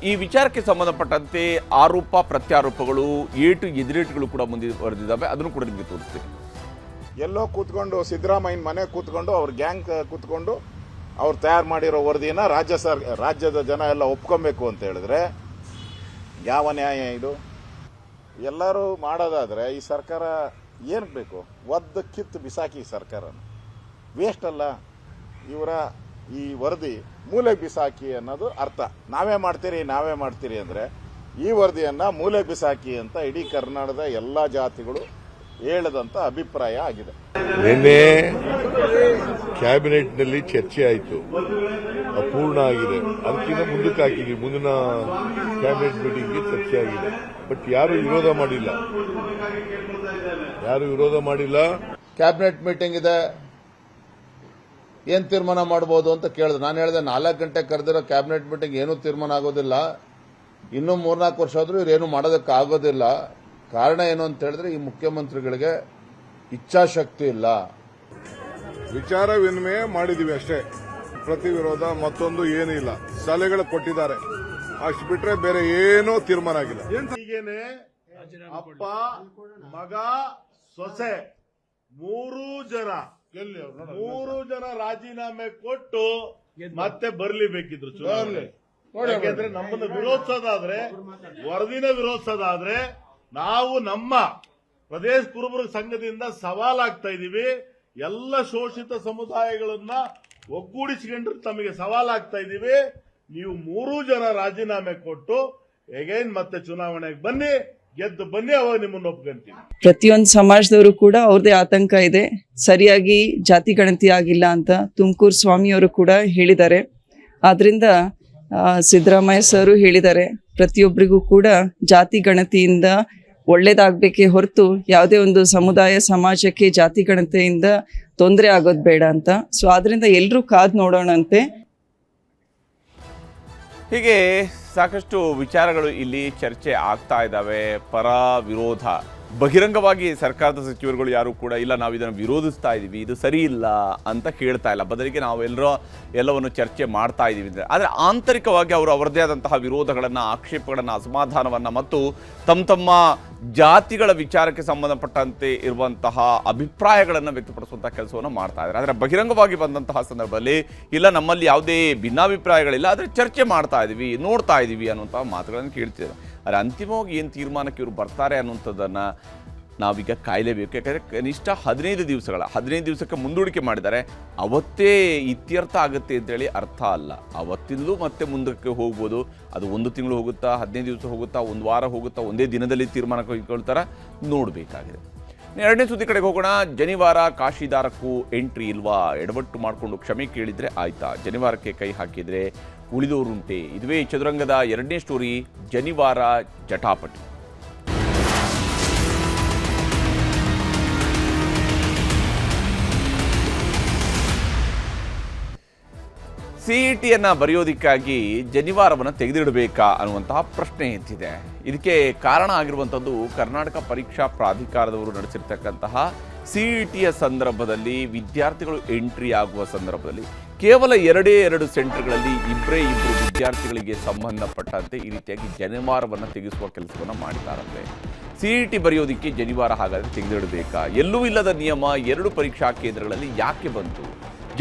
ಈ ವಿಚಾರಕ್ಕೆ ಸಂಬಂಧಪಟ್ಟಂತೆ ಆರೋಪ ಪ್ರತ್ಯಾರೋಪಗಳು, ಏಟು ಎದುರೇಟುಗಳು ಕೂಡ ಮುಂದುವರೆದಿದ್ದಾವೆ. ಅದನ್ನು ಕೂಡ ನಿಮಗೆ ತೋರಿಸ್ತೀನಿ. ಎಲ್ಲೋ ಕೂತ್ಕೊಂಡು ಸಿದ್ದರಾಮಯ್ಯನ ಮನೆ ಕೂತ್ಕೊಂಡು ಅವ್ರ ಗ್ಯಾಂಗ್ ಕೂತ್ಕೊಂಡು ಅವ್ರು ತಯಾರು ಮಾಡಿರೋ ವರದಿನ ರಾಜ್ಯದ ಜನ ಎಲ್ಲ ಒಪ್ಕೊಬೇಕು ಅಂತ ಹೇಳಿದ್ರೆ ಯಾವ ನ್ಯಾಯ ಇದು? ಎಲ್ಲರೂ ಮಾಡೋದಾದ್ರೆ ಈ ಸರ್ಕಾರ ಏನಕ್ಕೆ ಬೇಕು? ಒದ್ದು ಕಿತ್ತು ಬಿಸಾಕಿ ಸರ್ಕಾರನ ವೇಸ್ಟ್ ಅಲ್ಲ. ಇವರ ಈ ವರದಿ ಮೂಲೆ ಬಿಸಾಕಿ ಅನ್ನೋದು ಅರ್ಥ. ನಾವೇ ಮಾಡ್ತೀರಿ ಅಂದರೆ ಈ ವರದಿಯನ್ನು ಮೂಲೆ ಬಿಸಾಕಿ ಅಂತ ಇಡೀ ಕರ್ನಾಟಕದ ಎಲ್ಲ ಜಾತಿಗಳು ಹೇಳದಂತ ಅಭಿಪ್ರಾಯ ಆಗಿದೆ. ನಿನ್ನೆ ಕ್ಯಾಬಿನೆಟ್ನಲ್ಲಿ ಚರ್ಚೆ ಆಯಿತು, ಅಪೂರ್ಣ ಆಗಿದೆ. ಅದಕ್ಕಿಂತ ಮುಂದಕ್ಕೆ ಹಾಕಿದ್ವಿ, ಮುಂದಿನ ಕ್ಯಾಬಿನೆಟ್ ಮೀಟಿಂಗ್ಗೆ ಚರ್ಚೆ ಆಗಿದೆ. ಬಟ್ ಯಾರು ವಿರೋಧ ಮಾಡಿಲ್ಲ. ಕ್ಯಾಬಿನೆಟ್ ಮೀಟಿಂಗ್ ಇದೆ, ಏನ್ ತೀರ್ಮಾನ ಮಾಡಬಹುದು ಅಂತ ಕೇಳಿದ್ರು. ನಾನು ಹೇಳಿದೆ 4 ಗಂಟೆ ಕರೆದಿರೋ ಕ್ಯಾಬಿನೆಟ್ ಮೀಟಿಂಗ್ ಏನೂ ತೀರ್ಮಾನ ಆಗೋದಿಲ್ಲ, ಇನ್ನೂ 3-4 ವರ್ಷ ಆದ್ರೂ ಇವ್ರೇನು ಮಾಡೋದಕ್ಕೆ ಆಗೋದಿಲ್ಲ. ಕಾರಣ ಏನು ಅಂತ ಹೇಳಿದ್ರೆ ಈ ಮುಖ್ಯಮಂತ್ರಿಗಳಿಗೆ ಇಚ್ಛಾಶಕ್ತಿ ಇಲ್ಲ. ವಿಚಾರ ವಿನಿಮಯ ಮಾಡಿದೀವಿ ಅಷ್ಟೇ, ಪ್ರತಿ ವಿರೋಧ ಮತ್ತೊಂದು ಏನೂ ಇಲ್ಲ. ಸಲಹೆಗಳು ಕೊಟ್ಟಿದ್ದಾರೆ, ಅಷ್ಟು ಬಿಟ್ರೆ ಬೇರೆ ಏನೂ ತೀರ್ಮಾನ ಆಗಿಲ್ಲ. ಹೀಗೇನೆ ಅಪ್ಪ, ಮಗ, ಸೊಸೆ ಮೂರು ಜನ ರಾಜೀನಾಮೆ ಕೊಟ್ಟು ಮತ್ತೆ ಬರ್ಲಿಬೇಕಿದ್ರು ಚುನಾವಣೆ. ಯಾಕೆಂದ್ರೆ ನಮ್ಮನ್ನು ವಿರೋಧಿಸೋದಾದ್ರೆ, ವರದಿನ ವಿರೋಧಿಸೋದಾದ್ರೆ ನಾವು ನಮ್ಮ ಪ್ರದೇಶ ಕುರುಬರ ಸಂಘದಿಂದ ಸವಾಲಾಗ್ತಾ ಇದೀವಿ. ಎಲ್ಲ ಶೋಷಿತ ಸಮುದಾಯಗಳನ್ನ ಒಗ್ಗೂಡಿಸಿಕೊಂಡು ತಮಗೆ ಸವಾಲಾಗ್ತಾ ಇದೀವಿ. ನೀವು 3 ಜನ ರಾಜೀನಾಮೆ ಕೊಟ್ಟು ಎಗೈನ್ ಮತ್ತೆ ಚುನಾವಣೆಗೆ ಬನ್ನಿ, ಗೆದ್ದು ಬನ್ನಿ, ಅವಾಗ ನಿಮ್ಮನ್ನು ಒಪ್ಕೊಂತೀವಿ. ಪ್ರತಿಯೊಂದು ಸಮಾಜದವರು ಕೂಡ ಅವ್ರದೇ ಆತಂಕ ಇದೆ, ಸರಿಯಾಗಿ ಜಾತಿ ಗಣತಿ ಆಗಿಲ್ಲ ಅಂತ ತುಮಕೂರು ಸ್ವಾಮಿಯವರು ಕೂಡ ಹೇಳಿದ್ದಾರೆ. ಆದ್ರಿಂದ ಸಿದ್ದರಾಮಯ್ಯ ಸರ್ ಹೇಳಿದ್ದಾರೆ, ಪ್ರತಿಯೊಬ್ಬರಿಗೂ ಕೂಡ ಜಾತಿ ಗಣತಿಯಿಂದ ಒಳ್ಳೇದಾಗಬೇಕೇ ಹೊರತು ಯಾವುದೇ ಒಂದು ಸಮುದಾಯ ಸಮಾಜಕ್ಕೆ ಜಾತಿ ಗಣತಿಯಿಂದ ತೊಂದರೆ ಆಗೋದು ಬೇಡ ಅಂತ. ಸೊ ಆದ್ರಿಂದ ಎಲ್ಲರೂ ಕಾದು ನೋಡೋಣಂತೆ. ಹೀಗೆ ಸಾಕಷ್ಟು ವಿಚಾರಗಳು ಇಲ್ಲಿ ಚರ್ಚೆ ಆಗ್ತಾ ಇದ್ದಾವೆ. ಪರ ವಿರೋಧ ಬಹಿರಂಗವಾಗಿ ಸರ್ಕಾರದ ಸಚಿವರುಗಳು ಯಾರು ಕೂಡ ಇಲ್ಲ, ನಾವು ಇದನ್ನು ವಿರೋಧಿಸ್ತಾ ಇದ್ದೀವಿ, ಇದು ಸರಿ ಇಲ್ಲ ಅಂತ ಹೇಳ್ತಾ ಇಲ್ಲ. ಬದಲಿಗೆ ನಾವು ಎಲ್ಲವನ್ನು ಚರ್ಚೆ ಮಾಡ್ತಾ ಇದ್ದೀವಿ ಅಂದರೆ, ಆದರೆ ಆಂತರಿಕವಾಗಿ ಅವರು ಅವರದೇ ಆದಂತಹ ವಿರೋಧಗಳನ್ನು, ಆಕ್ಷೇಪಗಳನ್ನು, ಅಸಮಾಧಾನವನ್ನು ಮತ್ತು ತಮ್ಮ ಜಾತಿಗಳ ವಿಚಾರಕ್ಕೆ ಸಂಬಂಧಪಟ್ಟಂತೆ ಇರುವಂತಹ ಅಭಿಪ್ರಾಯಗಳನ್ನು ವ್ಯಕ್ತಪಡಿಸುವಂಥ ಕೆಲಸವನ್ನು ಮಾಡ್ತಾ ಇದ್ದಾರೆ. ಆದರೆ ಬಹಿರಂಗವಾಗಿ ಬಂದಂತಹ ಸಂದರ್ಭದಲ್ಲಿ ಇಲ್ಲ, ನಮ್ಮಲ್ಲಿ ಯಾವುದೇ ಭಿನ್ನಾಭಿಪ್ರಾಯಗಳಿಲ್ಲ, ಆದರೆ ಚರ್ಚೆ ಮಾಡ್ತಾ ಇದ್ದೀವಿ, ನೋಡ್ತಾ ಇದ್ದೀವಿ ಅನ್ನುವಂತಹ ಮಾತುಗಳನ್ನು ಕೇಳ್ತಿದ್ದಾರೆ. ಆದರೆ ಅಂತಿಮವಾಗಿ ಏನು ತೀರ್ಮಾನಕ್ಕೆ ಇವರು ಬರ್ತಾರೆ ಅನ್ನುವಂಥದ್ದನ್ನು ನಾವೀಗ ಕಾಯಲೇಬೇಕು. ಯಾಕಂದರೆ ಕನಿಷ್ಠ 15 ದಿವಸಕ್ಕೆ ಮುಂದೂಡಿಕೆ ಮಾಡಿದ್ದಾರೆ. ಅವತ್ತೇ ಇತ್ಯರ್ಥ ಆಗುತ್ತೆ ಅಂತೇಳಿ ಅರ್ಥ ಅಲ್ಲ. ಅವತ್ತಿಂದಲೂ ಮತ್ತೆ ಮುಂದಕ್ಕೆ ಹೋಗ್ಬೋದು. ಅದು 1 ತಿಂಗಳು ಹೋಗುತ್ತಾ, 15 ದಿವಸ ಹೋಗುತ್ತಾ, 1 ವಾರ ಹೋಗುತ್ತಾ, ಒಂದೇ ದಿನದಲ್ಲಿ ತೀರ್ಮಾನ ಕೈಗೊಳ್ತಾರ, ನೋಡಬೇಕಾಗಿದೆ. ಎರಡನೇ ಸುದ್ದಿ ಕಡೆಗೆ ಹೋಗೋಣ. ಜನಿವಾರ ಕಾಶಿದಾರಕ್ಕೂ ಎಂಟ್ರಿ ಇಲ್ವಾ? ಎಡವಟ್ಟು ಮಾಡಿಕೊಂಡು ಕ್ಷಮೆ ಕೇಳಿದರೆ ಆಯ್ತಾ? ಜನಿವಾರಕ್ಕೆ ಕೈ ಹಾಕಿದರೆ ಉಳಿದವರುಂಟೆ? ಇದುವೇ ಚದುರಂಗದ ಎರಡನೇ ಸ್ಟೋರಿ, ಜನಿವಾರ ಜಟಾಪಟಿ. CETಯನ್ನು ಬರೆಯೋದಕ್ಕಾಗಿ ಜನಿವಾರವನ್ನು ತೆಗೆದಿಡಬೇಕಾ ಅನ್ನುವಂತಹ ಪ್ರಶ್ನೆ ಎತ್ತಿದೆ. ಇದಕ್ಕೆ ಕಾರಣ ಆಗಿರುವಂಥದ್ದು ಕರ್ನಾಟಕ ಪರೀಕ್ಷಾ ಪ್ರಾಧಿಕಾರದವರು ನಡೆಸಿರ್ತಕ್ಕಂತಹ CETಯ ಸಂದರ್ಭದಲ್ಲಿ ವಿದ್ಯಾರ್ಥಿಗಳು ಎಂಟ್ರಿ ಆಗುವ ಸಂದರ್ಭದಲ್ಲಿ ಕೇವಲ 2 ಸೆಂಟರ್ಗಳಲ್ಲಿ ಇಬ್ಬರು ವಿದ್ಯಾರ್ಥಿಗಳಿಗೆ ಸಂಬಂಧಪಟ್ಟಂತೆ ಈ ರೀತಿಯಾಗಿ ಜನಿವಾರವನ್ನು ತೆಗೆಸುವ ಕೆಲಸವನ್ನು ಮಾಡಿದ್ದಾರಂತೆ. CET ಬರೆಯೋದಕ್ಕೆ ಜನಿವಾರ ಹಾಗಾದರೆ ತೆಗೆದಿಡಬೇಕಾ? ಎಲ್ಲೂ ಇಲ್ಲದ ನಿಯಮ 2 ಪರೀಕ್ಷಾ ಕೇಂದ್ರಗಳಲ್ಲಿ ಯಾಕೆ ಬಂತು?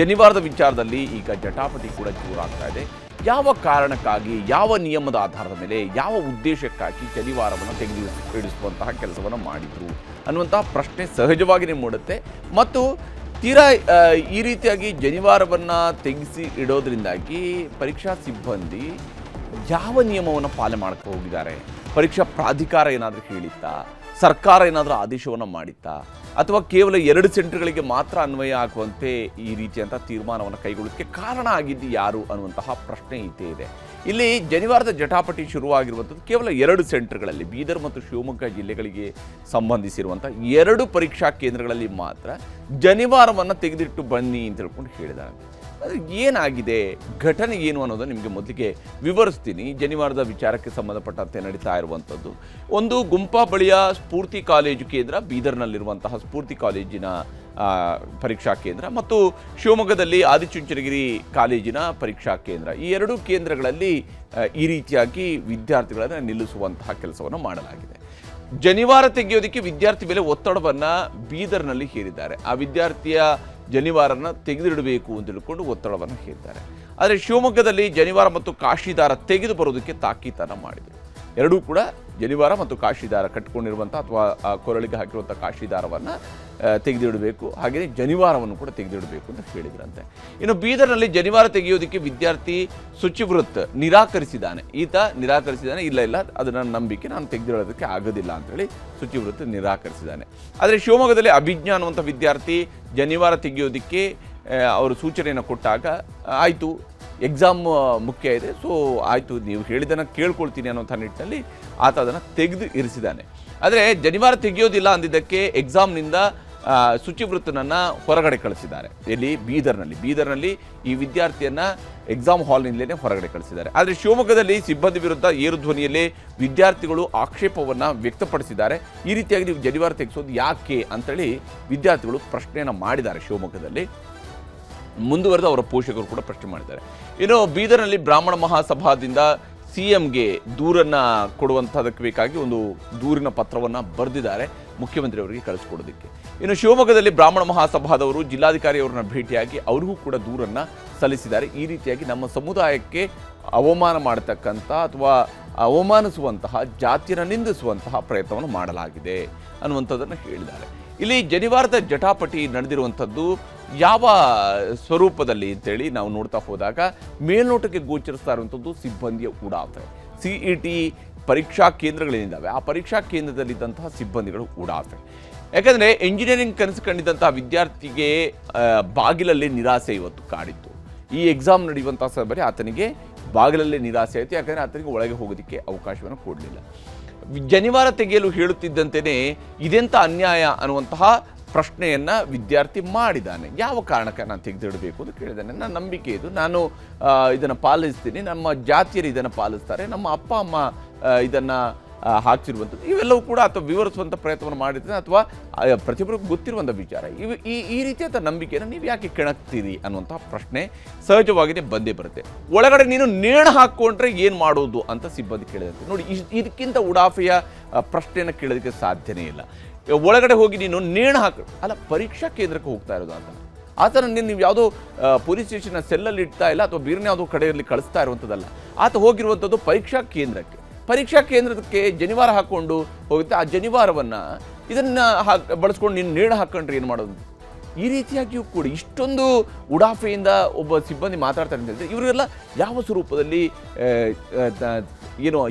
ಜನಿವಾರದ ವಿಚಾರದಲ್ಲಿ ಈಗ ಜಟಾಪಟಿ ಕೂಡ ಜೋರಾಗ್ತಾ ಇದೆ. ಯಾವ ಕಾರಣಕ್ಕಾಗಿ, ಯಾವ ನಿಯಮದ ಆಧಾರದ ಮೇಲೆ, ಯಾವ ಉದ್ದೇಶಕ್ಕಾಗಿ ಜನಿವಾರವನ್ನು ತೆಗೆದಿಡಿಸುವಂತಹ ಕೆಲಸವನ್ನು ಮಾಡಿದ್ರು ಅನ್ನುವಂತಹ ಪ್ರಶ್ನೆ ಸಹಜವಾಗಿಯೇ ಮೂಡುತ್ತೆ. ಮತ್ತು ತೀರಾ ಈ ರೀತಿಯಾಗಿ ಜನಿವಾರವನ್ನು ತೆಗೆಸಿ ಇಡೋದ್ರಿಂದಾಗಿ ಪರೀಕ್ಷಾ ಸಿಬ್ಬಂದಿ ಯಾವ ನಿಯಮವನ್ನು ಪಾಲನೆ ಮಾಡ್ಕೊ ಹೋಗಿದ್ದಾರೆ? ಪರೀಕ್ಷಾ ಪ್ರಾಧಿಕಾರ ಏನಾದರೂ ಹೇಳಿತ್ತಾ? ಸರ್ಕಾರ ಏನಾದರೂ ಆದೇಶವನ್ನು ಮಾಡಿತ್ತಾ? ಅಥವಾ ಕೇವಲ 2 ಸೆಂಟರ್ಗಳಿಗೆ ಮಾತ್ರ ಅನ್ವಯ ಆಗುವಂತೆ ಈ ರೀತಿಯಂಥ ತೀರ್ಮಾನವನ್ನು ಕೈಗೊಳ್ಳೋದಕ್ಕೆ ಕಾರಣ ಆಗಿದ್ದು ಯಾರು ಅನ್ನುವಂತಹ ಪ್ರಶ್ನೆ ಇದ್ದೇ ಇದೆ. ಇಲ್ಲಿ ಜನಿವಾರದ ಜಟಾಪಟಿ ಶುರುವಾಗಿರುವಂಥದ್ದು ಕೇವಲ 2 ಸೆಂಟರ್ಗಳಲ್ಲಿ, ಬೀದರ್ ಮತ್ತು ಶಿವಮೊಗ್ಗ ಜಿಲ್ಲೆಗಳಿಗೆ ಸಂಬಂಧಿಸಿರುವಂಥ 2 ಪರೀಕ್ಷಾ ಕೇಂದ್ರಗಳಲ್ಲಿ ಮಾತ್ರ ಜನಿವಾರವನ್ನು ತೆಗೆದಿಟ್ಟು ಬನ್ನಿ ಅಂತ ಹೇಳ್ಕೊಂಡು ಹೇಳಿದ್ದಾರೆ. ಆದರೆ ಏನಾಗಿದೆ, ಘಟನೆ ಏನು ಅನ್ನೋದು ನಿಮಗೆ ಮೊದಲಿಗೆ ವಿವರಿಸ್ತೀನಿ. ಜನಿವಾರದ ವಿಚಾರಕ್ಕೆ ಸಂಬಂಧಪಟ್ಟಂತೆ ನಡೀತಾ ಇರುವಂಥದ್ದು ಒಂದು ಗುಂಪಾ ಬಳಿಯ ಸ್ಫೂರ್ತಿ ಕಾಲೇಜು ಕೇಂದ್ರ, ಬೀದರ್ನಲ್ಲಿರುವಂತಹ ಸ್ಫೂರ್ತಿ ಕಾಲೇಜಿನ ಪರೀಕ್ಷಾ ಕೇಂದ್ರ ಮತ್ತು ಶಿವಮೊಗ್ಗದಲ್ಲಿ ಆದಿಚುಂಚನಗಿರಿ ಕಾಲೇಜಿನ ಪರೀಕ್ಷಾ ಕೇಂದ್ರ, ಈ 2 ಕೇಂದ್ರಗಳಲ್ಲಿ ಈ ರೀತಿಯಾಗಿ ವಿದ್ಯಾರ್ಥಿಗಳನ್ನು ನಿಲ್ಲಿಸುವಂತಹ ಕೆಲಸವನ್ನು ಮಾಡಲಾಗಿದೆ. ಜನಿವಾರ ತೆಗೆಯೋದಕ್ಕೆ ವಿದ್ಯಾರ್ಥಿ ಮೇಲೆ ಒತ್ತಡವನ್ನು ಬೀದರ್ನಲ್ಲಿ ಹೇರಿದ್ದಾರೆ. ಆ ವಿದ್ಯಾರ್ಥಿಯ ಜನಿವಾರನ ತೆಗೆದಿಡಬೇಕು ಅಂತ ತಿಳ್ಕೊಂಡು ಒತ್ತಡವನ್ನು ಹೇರಿದ್ದಾರೆ. ಆದರೆ ಶಿವಮೊಗ್ಗದಲ್ಲಿ ಜನಿವಾರ ಮತ್ತು ಕಾಶಿದಾರ ತೆಗೆದು ಬರೋದಕ್ಕೆ ತಾಕೀತನ್ನು ಮಾಡಿದರು. ಎರಡೂ ಕೂಡ ಜನಿವಾರ ಮತ್ತು ಕಾಶಿದಾರ ಕಟ್ಟಿಕೊಂಡಿರುವಂಥ ಅಥವಾ ಕೊರಳಿಗೆ ಹಾಕಿರುವಂಥ ಕಾಶಿದಾರವನ್ನು ತೆಗೆದಿಡಬೇಕು, ಹಾಗೆಯೇ ಜನಿವಾರವನ್ನು ಕೂಡ ತೆಗೆದಿಡಬೇಕು ಅಂತ ಹೇಳಿದ್ರಂತೆ. ಇನ್ನು ಬೀದರ್ನಲ್ಲಿ ಜನಿವಾರ ತೆಗೆಯೋದಕ್ಕೆ ವಿದ್ಯಾರ್ಥಿ ಶುಚಿವೃತ್ ನಿರಾಕರಿಸಿದ್ದಾನೆ. ಇಲ್ಲ ಅದು ನನ್ನ ನಂಬಿಕೆ, ನಾನು ತೆಗೆದಿಡೋದಕ್ಕೆ ಆಗೋದಿಲ್ಲ ಅಂತೇಳಿ ಶುಚಿವೃತ್ ನಿರಾಕರಿಸಿದ್ದಾನೆ. ಆದರೆ ಶಿವಮೊಗ್ಗದಲ್ಲಿ ಅಭಿಜ್ಞಾ ಅನ್ನುವಂಥ ವಿದ್ಯಾರ್ಥಿ ಜನಿವಾರ ತೆಗೆಯೋದಕ್ಕೆ ಅವರು ಸೂಚನೆಯನ್ನು ಕೊಟ್ಟಾಗ ಆಯಿತು, ಎಕ್ಸಾಮ್ ಮುಖ್ಯ ಇದೆ, ಸೊ ಆಯಿತು ನೀವು ಹೇಳಿದ್ದನ್ನು ಕೇಳ್ಕೊಳ್ತೀನಿ ಅನ್ನೋಂಥ ನಿಟ್ಟಿನಲ್ಲಿ ಆತ ಅದನ್ನು ತೆಗೆದು ಇರಿಸಿದ್ದಾನೆ. ಆದರೆ ಜನಿವಾರ ತೆಗೆಯೋದಿಲ್ಲ ಅಂದಿದ್ದಕ್ಕೆ ಎಕ್ಸಾಮ್ನಿಂದ ಶುಚಿವೃತ್ತನನ್ನು ಹೊರಗಡೆ ಕಳಿಸಿದ್ದಾರೆ. ಎಲ್ಲಿ? ಬೀದರ್ನಲ್ಲಿ ಈ ವಿದ್ಯಾರ್ಥಿಯನ್ನು ಎಕ್ಸಾಮ್ ಹಾಲ್ನಿಂದಲೇ ಹೊರಗಡೆ ಕಳಿಸಿದ್ದಾರೆ. ಆದರೆ ಶಿವಮೊಗ್ಗದಲ್ಲಿ ಸಿಬ್ಬಂದಿ ವಿರುದ್ಧ ಏರು ಧ್ವನಿಯಲ್ಲೇ ವಿದ್ಯಾರ್ಥಿಗಳು ಆಕ್ಷೇಪವನ್ನು ವ್ಯಕ್ತಪಡಿಸಿದ್ದಾರೆ. ಈ ರೀತಿಯಾಗಿ ನೀವು ಜನಿವಾರ ತೆಗೆಸೋದು ಯಾಕೆ ಅಂತೇಳಿ ವಿದ್ಯಾರ್ಥಿಗಳು ಪ್ರಶ್ನೆಯನ್ನು ಮಾಡಿದ್ದಾರೆ. ಶಿವಮೊಗ್ಗದಲ್ಲಿ ಮುಂದುವರೆದು ಅವರ ಪೋಷಕರು ಕೂಡ ಪ್ರಶ್ನೆ ಮಾಡಿದ್ದಾರೆ. ಇನ್ನು ಬೀದರ್ನಲ್ಲಿ ಬ್ರಾಹ್ಮಣ ಮಹಾಸಭಾದಿಂದ CMಗೆ ದೂರನ್ನು ಕೊಡುವಂಥದಕ್ಕೆ ಬೇಕಾಗಿ ಒಂದು ದೂರಿನ ಪತ್ರವನ್ನು ಬರೆದಿದ್ದಾರೆ ಮುಖ್ಯಮಂತ್ರಿಯವರಿಗೆ ಕಳಿಸ್ಕೊಡೋದಕ್ಕೆ. ಇನ್ನು ಶಿವಮೊಗ್ಗದಲ್ಲಿ ಬ್ರಾಹ್ಮಣ ಮಹಾಸಭಾದವರು ಜಿಲ್ಲಾಧಿಕಾರಿಯವರನ್ನ ಭೇಟಿಯಾಗಿ ಅವ್ರಿಗೂ ಕೂಡ ದೂರನ್ನು ಸಲ್ಲಿಸಿದ್ದಾರೆ. ಈ ರೀತಿಯಾಗಿ ನಮ್ಮ ಸಮುದಾಯಕ್ಕೆ ಅವಮಾನ ಮಾಡತಕ್ಕಂಥ ಅಥವಾ ಅವಮಾನಿಸುವಂತಹ, ಜಾತಿಯನ್ನು ನಿಂದಿಸುವಂತಹ ಪ್ರಯತ್ನವನ್ನು ಮಾಡಲಾಗಿದೆ ಅನ್ನುವಂಥದ್ದನ್ನು ಹೇಳಿದ್ದಾರೆ. ಇಲ್ಲಿ ಜನಿವಾರದ ಜಟಾಪಟಿ ನಡೆದಿರುವಂಥದ್ದು ಯಾವ ಸ್ವರೂಪದಲ್ಲಿ ಅಂತೇಳಿ ನಾವು ನೋಡ್ತಾ ಹೋದಾಗ ಮೇಲ್ನೋಟಕ್ಕೆ ಗೋಚರಿಸ್ತಾ ಇರುವಂಥದ್ದು ಸಿಬ್ಬಂದಿಯ ಉಡಾಫೆ. CET ಪರೀಕ್ಷಾ ಕೇಂದ್ರಗಳೇನಿದ್ದಾವೆ ಆ ಪರೀಕ್ಷಾ ಕೇಂದ್ರದಲ್ಲಿದ್ದಂತಹ ಸಿಬ್ಬಂದಿಗಳು ಉಡಾಫೆ. ಯಾಕಂದರೆ ಎಂಜಿನಿಯರಿಂಗ್ ಕನಸು ಕಂಡಿದ್ದಂತಹ ವಿದ್ಯಾರ್ಥಿಗೆ ಬಾಗಿಲಲ್ಲೇ ನಿರಾಸೆ ಇವತ್ತು ಕಾಡಿತ್ತು. ಈ ಎಕ್ಸಾಮ್ ನಡೆಯುವಂಥ ಸಮಯದಲ್ಲಿ ಆತನಿಗೆ ಬಾಗಿಲಲ್ಲೇ ನಿರಾಸೆ ಆಯಿತು. ಯಾಕಂದರೆ ಆತನಿಗೆ ಒಳಗೆ ಹೋಗೋದಕ್ಕೆ ಅವಕಾಶವನ್ನು ಕೊಡಲಿಲ್ಲ. ಜನಿವಾರ ತೆಗೆಯಲು ಹೇಳುತ್ತಿದ್ದಂತೆಯೇ ಇದೆಂಥ ಅನ್ಯಾಯ ಅನ್ನುವಂತಹ ಪ್ರಶ್ನೆಯನ್ನು ವಿದ್ಯಾರ್ಥಿ ಮಾಡಿದ್ದಾನೆ. ಯಾವ ಕಾರಣಕ್ಕೆ ನಾನು ತೆಗೆದಿಡಬೇಕು ಅಂತ ಕೇಳಿದ್ದಾನೆ. ನನ್ನ ನಂಬಿಕೆ ಇದು, ನಾನು ಇದನ್ನು ಪಾಲಿಸ್ತೀನಿ, ನಮ್ಮ ಜಾತಿಯರು ಇದನ್ನು ಪಾಲಿಸ್ತಾರೆ, ನಮ್ಮ ಅಪ್ಪ ಅಮ್ಮ ಇದನ್ನು ಹಾಕಿರುವಂಥದ್ದು, ಇವೆಲ್ಲವೂ ಕೂಡ ಅಥವಾ ವಿವರಿಸುವಂಥ ಪ್ರಯತ್ನವನ್ನು ಮಾಡಿರ್ತಾನೆ ಅಥವಾ ಪ್ರತಿಯೊಬ್ಬರಿಗೂ ಗೊತ್ತಿರುವಂಥ ವಿಚಾರ. ಈ ರೀತಿಯಾದ ನಂಬಿಕೆಯನ್ನು ನೀವು ಯಾಕೆ ಕೆಣಕ್ತೀರಿ ಅನ್ನುವಂಥ ಪ್ರಶ್ನೆ ಸಹಜವಾಗಿಯೇ ಬಂದೇ ಬರುತ್ತೆ. ಒಳಗಡೆ ನೀನು ನೇಣು ಹಾಕ್ಕೊಂಡ್ರೆ ಏನು ಮಾಡೋದು ಅಂತ ಸಿಬ್ಬಂದಿ ಕೇಳಿದಂತೆ. ನೋಡಿ, ಇದಕ್ಕಿಂತ ಉಡಾಫೆಯ ಪ್ರಶ್ನೆಯನ್ನು ಕೇಳೋದಕ್ಕೆ ಸಾಧ್ಯನೇ ಇಲ್ಲ. ಒಳಗಡೆ ಹೋಗಿ ನೀನು ನೇಣು ಅಲ್ಲ, ಪರೀಕ್ಷಾ ಕೇಂದ್ರಕ್ಕೆ ಹೋಗ್ತಾ ಇರೋದು ಅಂತ ಆತನ ನೀವು ಯಾವುದೋ ಪೊಲೀಸ್ ಸ್ಟೇಷನ್ನ ಸೆಲ್ಲಲ್ಲಿ ಇಡ್ತಾ ಇಲ್ಲ ಅಥವಾ ಬೇರೆ ಯಾವುದೋ ಕಡೆಯಲ್ಲಿ ಕಳಿಸ್ತಾ ಇರುವಂಥದ್ದಲ್ಲ. ಆತ ಹೋಗಿರುವಂಥದ್ದು ಪರೀಕ್ಷಾ ಕೇಂದ್ರಕ್ಕೆ. ಪರೀಕ್ಷಾ ಕೇಂದ್ರಕ್ಕೆ ಜನಿವಾರ ಹಾಕ್ಕೊಂಡು ಹೋಗುತ್ತೆ. ಆ ಜನಿವಾರವನ್ನು ಇದನ್ನು ಬಳಸ್ಕೊಂಡು ನೀನು ನೇಣು ಹಾಕ್ಕೊಂಡ್ರೆ ಏನು ಮಾಡೋದು? ಈ ರೀತಿಯಾಗಿಯೂ ಕೂಡ ಇಷ್ಟೊಂದು ಉಡಾಫೆಯಿಂದ ಒಬ್ಬ ಸಿಬ್ಬಂದಿ ಮಾತಾಡ್ತಾರೆ ಅಂತ ಹೇಳಿದ್ರೆ ಇವರೆಲ್ಲ ಯಾವ ಸ್ವರೂಪದಲ್ಲಿ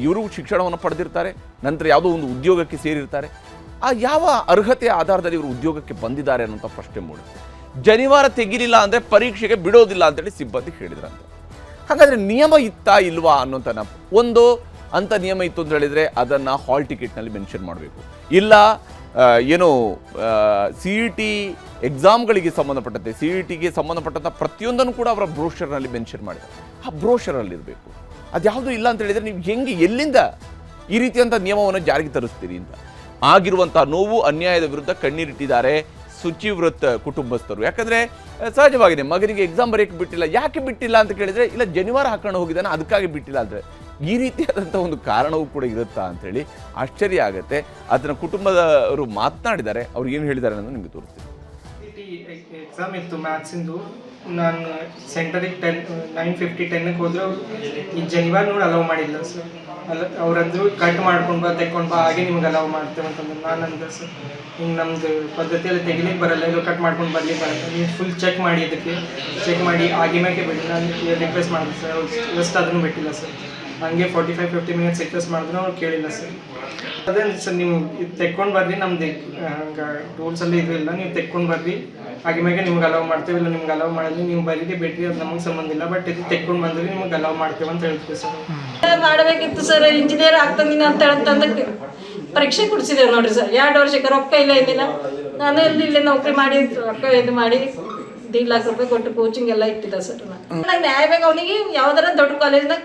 ಇವರು ಶಿಕ್ಷಣವನ್ನು ಪಡೆದಿರ್ತಾರೆ, ನಂತರ ಯಾವುದೋ ಒಂದು ಉದ್ಯೋಗಕ್ಕೆ ಸೇರಿರ್ತಾರೆ, ಆ ಯಾವ ಅರ್ಹತೆಯ ಆಧಾರದಲ್ಲಿ ಇವರು ಉದ್ಯೋಗಕ್ಕೆ ಬಂದಿದ್ದಾರೆ ಅನ್ನೋಂಥ ಪ್ರಶ್ನೆ ಮೂಡುತ್ತೆ. ಜನಿವಾರ ತೆಗಿಲಿಲ್ಲ ಅಂದರೆ ಪರೀಕ್ಷೆಗೆ ಬಿಡೋದಿಲ್ಲ ಅಂತೇಳಿ ಸಿಬ್ಬಂದಿ ಹೇಳಿದ್ರಂತೆ. ಹಾಗಾದರೆ ನಿಯಮ ಇತ್ತಾ ಇಲ್ವಾ ಅನ್ನೋಂಥ ಒಂದು ಅಂಥ ನಿಯಮ ಇತ್ತು ಅಂತ ಹೇಳಿದರೆ ಅದನ್ನು ಹಾಲ್ ಟಿಕೆಟ್ನಲ್ಲಿ ಮೆನ್ಷನ್ ಮಾಡಬೇಕು. ಇಲ್ಲ CET ಎಕ್ಸಾಮ್ಗಳಿಗೆ ಸಂಬಂಧಪಟ್ಟಂತೆ CETಗೆ ಸಂಬಂಧಪಟ್ಟಂಥ ಪ್ರತಿಯೊಂದನ್ನು ಕೂಡ ಅವರ ಬ್ರೋಷರ್ನಲ್ಲಿ ಮೆನ್ಷನ್ ಮಾಡಿದ್ದಾರೆ. ಆ ಬ್ರೋಷರಲ್ಲಿ ಇರಬೇಕು. ಅದ್ಯಾವುದೂ ಇಲ್ಲ ಅಂತ ಹೇಳಿದರೆ ನೀವು ಎಲ್ಲಿಂದ ಈ ರೀತಿಯಂಥ ನಿಯಮವನ್ನು ಜಾರಿಗೆ ತರಿಸ್ತೀರಿ ಅಂತ. ಆಗಿರುವಂಥ ನೋವು, ಅನ್ಯಾಯದ ವಿರುದ್ಧ ಕಣ್ಣೀರಿಟ್ಟಿದ್ದಾರೆ ಶುಚಿವೃತ್ ಕುಟುಂಬಸ್ಥರು. ಯಾಕಂದರೆ ಸಹಜವಾಗಿದೆ, ಮಗನಿಗೆ ಎಕ್ಸಾಮ್ ಬರೆಯೋಕ್ಕೆ ಬಿಟ್ಟಿಲ್ಲ. ಯಾಕೆ ಬಿಟ್ಟಿಲ್ಲ ಅಂತ ಕೇಳಿದರೆ, ಇಲ್ಲ ಜನಿವಾರ ಹಾಕೊಂಡು ಹೋಗಿದ್ದಾನೆ ಅದಕ್ಕಾಗಿ ಬಿಟ್ಟಿಲ್ಲ ಅಂದರೆ ಈ ರೀತಿಯಾದಂಥ ಒಂದು ಕಾರಣವೂ ಕೂಡ ಇರುತ್ತಾ ಅಂಥೇಳಿ ಆಶ್ಚರ್ಯ ಆಗುತ್ತೆ. ಅದನ್ನು ಕುಟುಂಬದವರು ಮಾತನಾಡಿದ್ದಾರೆ. ಅವ್ರು ಏನು ಹೇಳಿದ್ದಾರೆ ಅನ್ನೋದು ನಿಮಗೆ ತೋರಿಸ್ತೀನಿ. ಎಕ್ಸಾಮ್ ಇತ್ತು ಮ್ಯಾಥ್ಸಿಂದು. ನಾನು ಸೆಂಟರಿಗೆ 9:50 ಹೋದ್ರೆ ಈ ಜನಿವಾರ ನೋಡಿ ಅಲೌ ಮಾಡಿಲ್ಲ ಸರ್. ಅವ್ರಂದ್ರು ಕಟ್ ಮಾಡ್ಕೊಂಡು ತೆಕ್ಕೊಂಡು ಬಾ, ಹಾಗೆ ನಿಮ್ಗೆ ಅಲೌ ಮಾಡ್ತೇವೆ ಅಂತಂದ್ರೆ ನಾನು ಅಂದೆ ಸರ್, ಹಿಂಗೆ ನಮ್ಮದು ಪದ್ಧತಿಯಲ್ಲಿ ತೆಗಿಲಿಕ್ಕೆ ಬರಲ್ಲ, ಇದು ಕಟ್ ಮಾಡ್ಕೊಂಡು ಬರ್ಲಿಕ್ಕೆ ಬರಲ್ಲ, ನೀವು ಫುಲ್ ಚೆಕ್ ಮಾಡಿ, ಇದಕ್ಕೆ ಚೆಕ್ ಮಾಡಿ ಆಗಿ ಮೇಕೆ ಬಿಡಿ. ನಾನು ರಿಕ್ವೆಸ್ಟ್ ಮಾಡಿದೆ ಸರ್, ಅವ್ರು ಜಸ್ಟ್ ಅದನ್ನು ಬಿಟ್ಟಿಲ್ಲ ಸರ್. ಹಂಗೆ 45-50 ಮಿನಿಟ್ಸ್ ರಿಕ್ವೆಸ್ಟ್ ಮಾಡಿದ್ರು ಅವ್ರು ಕೇಳಿಲ್ಲ ಸರ್. ಅದೇ ಸರ್, ನೀವು ಇದು ತೆಕ್ಕೊಂಡು ಬರ್ರಿ, ನಮ್ದು ಹಂಗೆ ರೂಲ್ಸಲ್ಲಿ ಇದು ಇಲ್ಲ, ನೀವು ತೆಕ್ಕೊಂಡು ಬರ್ರಿ, ಹಾಗೆ ಮೇಲೆ ನಿಮ್ಗೆ ಅಲೌ ಮಾಡ್ತೇವೆ, ಇಲ್ಲ ನಿಮ್ಗೆ ಅಲೌ ಮಾಡಿದ್ವಿ, ನೀವು ಬರೀರಿ ಬಿಟ್ರಿ, ಅದು ನಮಗೆ ಸಂಬಂಧ ಇಲ್ಲ, ಬಟ್ ಇದು ತೆಕ್ಕೊಂಡು ಬಂದ್ರಿ ನಿಮ್ಗೆ ಅಲೌ ಮಾಡ್ತೇವೆ ಅಂತ ಹೇಳ್ತೀವಿ ಸರ್. ಮಾಡಬೇಕಿತ್ತು ಸರ್, ಇಂಜಿನಿಯರ್ ಆಗ್ತಂದಿನ ಅಂತ ಹೇಳಂತಂದಕ್ಕೆ ಪರೀಕ್ಷೆ ಕೊಡಿಸಿದ್ದೇವೆ ನೋಡ್ರಿ ಸರ್. 2 ವರ್ಷಕ್ಕೆ ರೊಕ್ಕ ಇಲ್ಲ ಏನಿಲ್ಲ. ನಾನು ಇಲ್ಲೇ ನೌಕರಿ ಮಾಡಿ ರೊಕ್ಕ ಇದು ಮಾಡಿ 1.5 ಲಕ್ಷ ರೂಪಾಯಿ ಕೊಟ್ಟು ಕೋಚಿಂಗ್ ಎಲ್ಲ ಇಟ್ಟಿದ್ದೆ ಸರ್. ನಂಗೆ ನ್ಯಾಯ ಬೇಕು, ಅವನಿಗೆ ಯಾವ್ದಾರ ದೊಡ್ಡ ಕಾಲೇಜ್ನಾಗ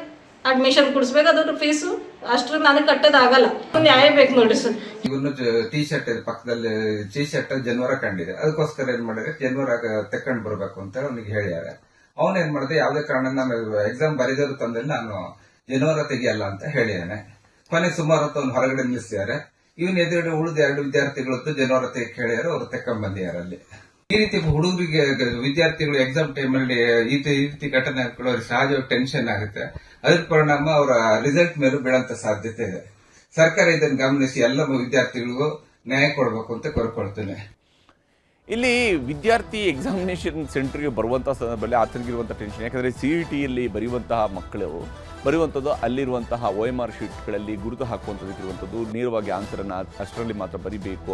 ಅಡ್ಮಿಷನ್ ಕೊಡಿಸ್ಬೇಕು, ಅದ್ರ ಫೀಸು ಅಷ್ಟು ನನಗೆ ಕಟ್ಟೋದಾಗಲ್ಲ, ನ್ಯಾಯ ಬೇಕು ನೋಡ್ರಿ ಸರ್. ಇವನು ಟೀ ಶರ್ಟ್ ಪಕ್ಕದಲ್ಲಿ ಟೀ ಶರ್ಟ್ ಜನಿವಾರ ಕಂಡಿದೆ, ಅದಕ್ಕೋಸ್ಕರ ಏನ್ ಮಾಡಿದ್ರೆ ಜನಿವಾರ ತೆಕ್ಕೊಂಡು ಬರ್ಬೇಕು ಅಂತ ಅವನಿಗೆ ಹೇಳ್ಯಾರೆ. ಅವನ್ ಏನ್ ಮಾಡಿದೆ, ಯಾವ್ದೇ ಕಾರಣ ನಾನು ಎಕ್ಸಾಮ್ ಬರೆಯೋದ್ರ ತಂದಲ್ಲಿ ನಾನು ಜನಿವಾರ ತೆಗಿಯಲ್ಲ ಅಂತ ಹೇಳಿದಾನೆ. ಕೊನೆಗೆ ಸುಮಾರು ಹೊತ್ತು ಅವ್ನು ಹೊರಗಡೆ ನಿಲ್ಲಿಸಿದ್ದಾರೆ. ಇವನ್ ಎದುರುಗಡೆ ಉಳಿದ 2 ವಿದ್ಯಾರ್ಥಿಗಳದ್ದು ಜನಿವಾರ ತೆಗೆಕ್ಕೆ ಹೇಳ್ಯಾರ, ಅವ್ರು ತೆಕ್ಕೊಂಡ್ ಬಂದಿದ್ದಾರೆ. ಅಲ್ಲಿ ಈ ರೀತಿ ಹುಡುಗರಿಗೆ ವಿದ್ಯಾರ್ಥಿಗಳು ಎಕ್ಸಾಮ್ ಟೈಮಲ್ಲಿ ಈ ರೀತಿ ಘಟನೆ ಅವ್ರಿಗೆ ಸಹಜವಾಗಿ ಟೆನ್ಷನ್ ಆಗುತ್ತೆ. ಅದರ ಪರಿಣಾಮ ಅವರ ರಿಸಲ್ಟ್ ಮೇಲೂ ಬೀಳಂತ ಸಾಧ್ಯತೆ ಇದೆ. ಸರ್ಕಾರ ಇದನ್ನು ಗಮನಿಸಿ ಎಲ್ಲ ವಿದ್ಯಾರ್ಥಿಗಳಿಗೂ ನ್ಯಾಯ ಕೊಡಬೇಕು ಅಂತ ಕೋರ್ಕೊಳ್ತೇನೆ. ಇಲ್ಲಿ ವಿದ್ಯಾರ್ಥಿ ಎಕ್ಸಾಮಿನೇಷನ್ ಸೆಂಟರ್ಗೆ ಬರುವಂಥ ಸಂದರ್ಭದಲ್ಲಿ ಆತನಿಗಿರುವಂಥ ಟೆನ್ಷನ್, ಯಾಕಂದರೆ CETಯಲ್ಲಿ ಬರೆಯುವಂತಹ ಮಕ್ಕಳು ಬರೆಯುವಂಥದ್ದು ಅಲ್ಲಿರುವಂತಹ OMR ಶೀಟ್ಗಳಲ್ಲಿ ಗುರುತು ಹಾಕುವಂಥದ್ದಕ್ಕಿರುವಂಥದ್ದು, ನೇರವಾಗಿ ಆನ್ಸರನ್ನು ಅಷ್ಟರಲ್ಲಿ ಮಾತ್ರ ಬರಿಬೇಕು,